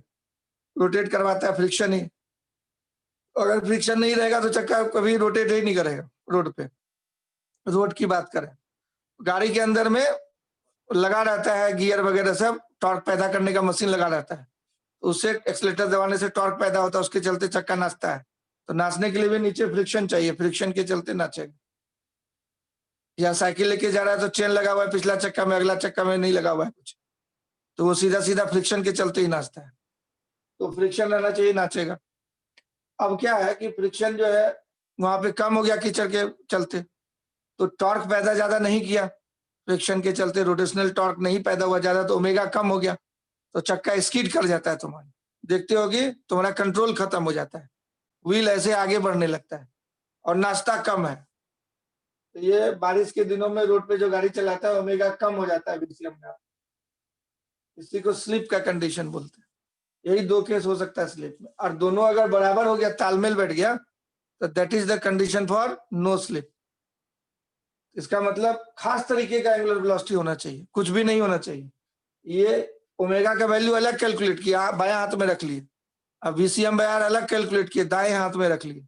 रोटेट करवाता है फ्रिक्शन ही। अगर फ्रिक्शन नहीं रहेगा तो चक्का कभी रोटेट ही नहीं करेगा रोड पे। रोड की बात करें, गाड़ी के अंदर में लगा रहता है गियर वगैरह सब, टॉर्क पैदा करने का मशीन लगा रहता है, उससे एक्सीलेटर दबाने से टॉर्क पैदा होता है, उसके चलते चक्का नाचता है। तो नाचने के लिए भी नीचे फ्रिक्शन चाहिए, फ्रिक्शन के चलते नाचेगा। या साइकिल लेके जा रहा है तो चेन लगा हुआ है पिछला चक्का में, अगला चक्का में नहीं लगा हुआ है कुछ, तो वो सीधा सीधा फ्रिक्शन के चलते ही नाचता है। तो फ्रिक्शन रहना चाहिए, नाचेगा। अब क्या है कि फ्रिक्शन जो है वहां पे कम हो गया कीचड़ के चलते, तो टॉर्क पैदा ज्यादा नहीं किया, फ्रिक्शन के चलते रोटेशनल टॉर्क नहीं पैदा हुआ ज्यादा, तो ओमेगा कम हो गया, तो चक्का स्किड कर जाता है तुम्हारा, देखते होगी तुम्हारा कंट्रोल खत्म हो जाता है, व्हील ऐसे आगे बढ़ने लगता है और नाश्ता कम है। तो ये बारिश के दिनों में रोड पे जो गाड़ी चलाता है ओमेगा कम हो जाता है बीसीएम में, इसी को स्लिप का कंडीशन बोलते हैं। यही दो केस हो सकता है स्लिप में, और दोनों अगर बराबर हो गया, तालमेल बैठ गया, तो that is the condition for no slip. इसका मतलब खास तरीके का एंगुलर वेलोसिटी होना चाहिए, कुछ भी नहीं होना चाहिए। ये ओमेगा का वैल्यू अलग कैलकुलेट किया, बाएं हाथ में रख लिए, अब वीसीएम बाय आर अलग कैलकुलेट किए, दाएं हाथ में रख लिए,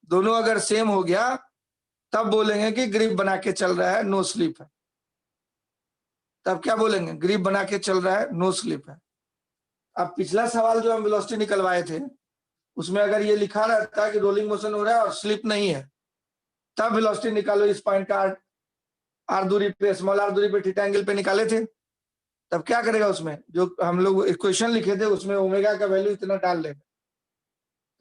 दोनों अगर सेम हो गया तब बोलेंगे कि ग्रिप बना के चल रहा है, नो स्लिप है। तब क्या बोलेंगे, ग्रिप बना के चल रहा है, नो स्लिप है। अब पिछला सवाल जो हम वेलोसिटी निकलवाए थे, उसमें अगर ये लिखा रहता है कि रोलिंग मोशन हो रहा है और स्लिप नहीं है, तब वेलोसिटी निकालो इस पॉइंट का आर दूरी पे, स्मॉल आर दूरी पे थीटा एंगल पे निकाले थे, तब क्या करेगा, उसमें जो हम लोग इक्वेशन लिखे थे उसमें ओमेगा का वैल्यू इतना डाल देगा,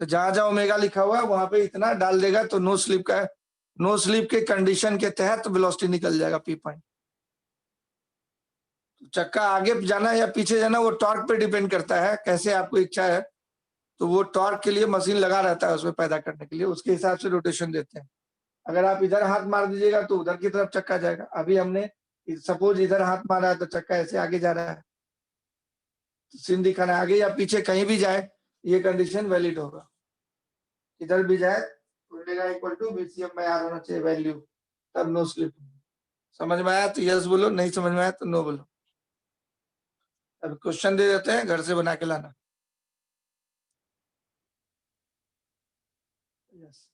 तो जहां जहां ओमेगा लिखा हुआ है वहां पे इतना डाल देगा, तो नो स्लिप का, नो स्लिप के कंडीशन के तहत वेलोसिटी निकल जाएगा पी पॉइंट। चक्का आगे जाना या पीछे जाना वो टॉर्क पे डिपेंड करता है, कैसे आपको इच्छा है, तो वो टॉर्क के लिए मशीन लगा रहता है उसमें पैदा करने के लिए, उसके हिसाब से रोटेशन देते हैं। अगर आप इधर हाथ मार दीजिएगा तो उधर की तरफ चक्का जाएगा। अभी हमने सपोज इधर हाथ मारा है तो चक्का ऐसे आगे जा रहा है, सीन दिखाना, आगे या पीछे कहीं भी जाए ये कंडीशन वैलिड होगा, इधर भी जाए omega equal to BCM by r होना चाहिए वैल्यू, तब नो स्लिप। समझ में आया तो यस बोलो, नहीं समझ में आया तो नो बोलो। अब क्वेश्चन दे देते हैं, घर से बना के लाना। यस,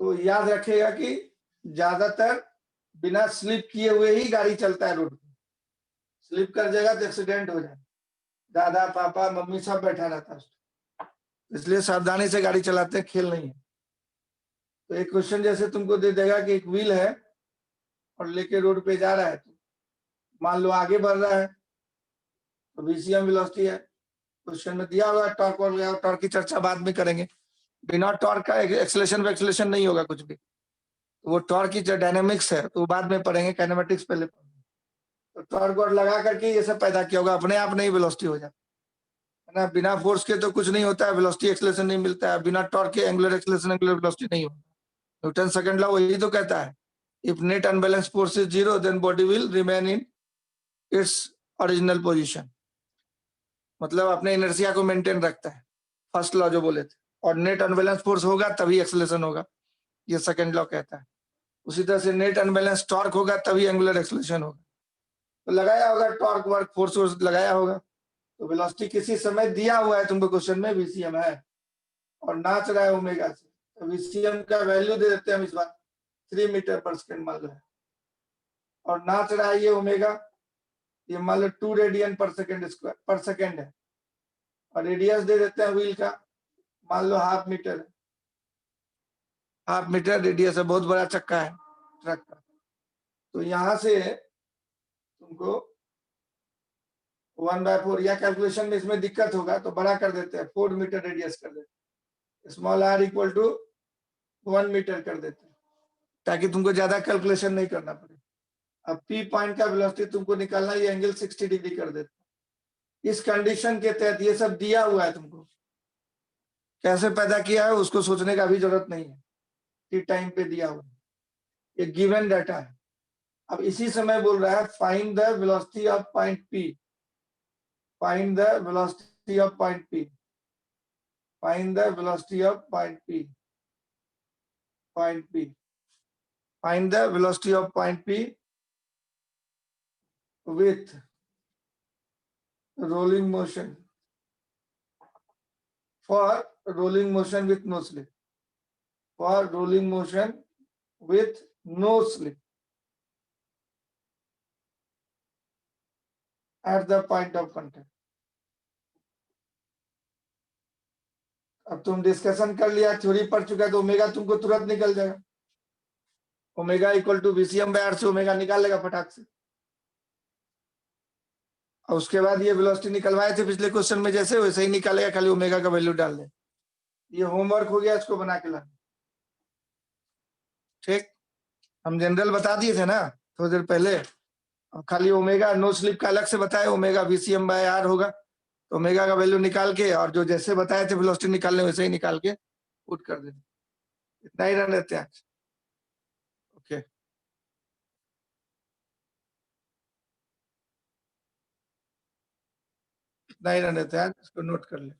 तो याद रखेगा कि ज्यादातर बिना स्लिप किए हुए ही गाड़ी चलता है रोड पे, स्लिप कर जाएगा तो एक्सीडेंट हो जाए, दादा पापा मम्मी सब बैठा रहता है, इसलिए सावधानी से गाड़ी चलाते हैं, खेल नहीं है। तो एक क्वेश्चन जैसे तुमको दे देगा कि एक व्हील है और लेके रोड पे जा रहा है, तो मान लो आगे बढ़ रहा है, तो वीसीएम वेलोसिटी है, क्वेश्चन में दिया हुआ है टॉर्क और गया, टॉर्क की चर्चा बाद में करेंगे, बिना टॉर्क का एक्सेलेरेशन नहीं होगा कुछ भी, तो वो टॉर्क की जो डायनेमिक्स है तो बाद में पढ़ेंगे, काइनेमेटिक्स पहले पढ़ेंगे। तो टॉर्क और लगा करके ये सब पैदा किया होगा, अपने आप नहीं वेलोसिटी हो जाता है ना, बिना फोर्स के तो कुछ नहीं होता है, वेलोसिटी एक्सेलेरेशन नहीं मिलता है, बिना टॉर्क के एंगुलर एक्सेलेरेशन एंगुलर वेलोसिटी नहीं होता। न्यूटन सेकंड लॉ वही तो कहता है, if net unbalance force is zero then body will remain in its original position, मतलब अपने इनर्शिया को मेंटेन रखता है, फर्स्ट लॉ जो बोले थे, और नेट अनबैलेंस फोर्स होगा तभी एक्सेलेरेशन होगा, ये सेकंड लॉ कहता है। उसी तरह से नेट अनबैलेंस टॉर्क होगा तभी एंगुलर एक्सेलेरेशन होगा, तो लगाया होगा टॉर्क वर्क फोर्स लगाया होगा, तो वेलोसिटी किसी समय दिया हुआ है तुमको क्वेश्चन में, वीसीएम है और नाच रहा है ओमेगा से, तो वीसीएम का वैल्यू दे देते हैं हम इस बार 3 मीटर पर सेकंड मान लो है, और नाच रहा है ये ओमेगा, ये मान लो 2 रेडियन पर सेकंड स्क्वायर पर सेकंड है, और रेडियस दे देते हैं व्हील का, मान लो हाफ मीटर है, हाफ मीटर रेडियस है, बहुत बड़ा चक्का है ट्रक का, तो यहां से तुमको 1/4 या कैलकुलेशन में इसमें दिक्कत होगा तो बड़ा कर देते हैं, 4 मीटर रेडियस कर देते हैं, small r equal to 1 metre कर देते हैं, ताकि तुमको ज्यादा कैलकुलेशन नहीं करना पड़े। अब पी पॉइंट का वेलोसिटी तुमको निकालना, ये एंगल 60 डिग्री कर देते हैं। इस कंडीशन के तहत ये सब दिया हुआ है तुमको, कैसे पैदा किया है उसको सोचने का भी जरूरत नहीं है, कि टाइम पे दिया हुआ है, ये गिवन डाटा है। अब इसी समय बोल रहा है find the velocity of point P, find the velocity of point P, find the velocity of point P, point P, find the velocity of point P with rolling motion, for rolling motion with no slip, for rolling motion with no slip at the point of contact। अब तुम discussion कर लिया, theory पढ़ चुका है, तो omega तुमको तुरंत निकल जाएगा, omega equal to VCM by r से ओमेगा निकाल लेगा फटाक से, और उसके बाद ये वेलोसिटी निकलवाए थे पिछले क्वेश्चन में जैसे, वैसे ही निकालेगा, खाली ओमेगा का वैल्यू डाल दे। ये होमवर्क हो गया, इसको बना के लाना। ठीक, हम जनरल बता दिए थे ना थोड़ी देर पहले, और खाली ओमेगा नो स्लिप का अलग से बताए, ओमेगा VCM बाय आर होगा, तो ओमेगा का वैल्यू निकाल के और जो जैसे बताए थे वेलोसिटी निकालने वैसे ही निकाल के पुट कर देते, इतना ही रन लेते हैं। ओके, इतना ही रन लेते हैं, इसको नोट कर ले।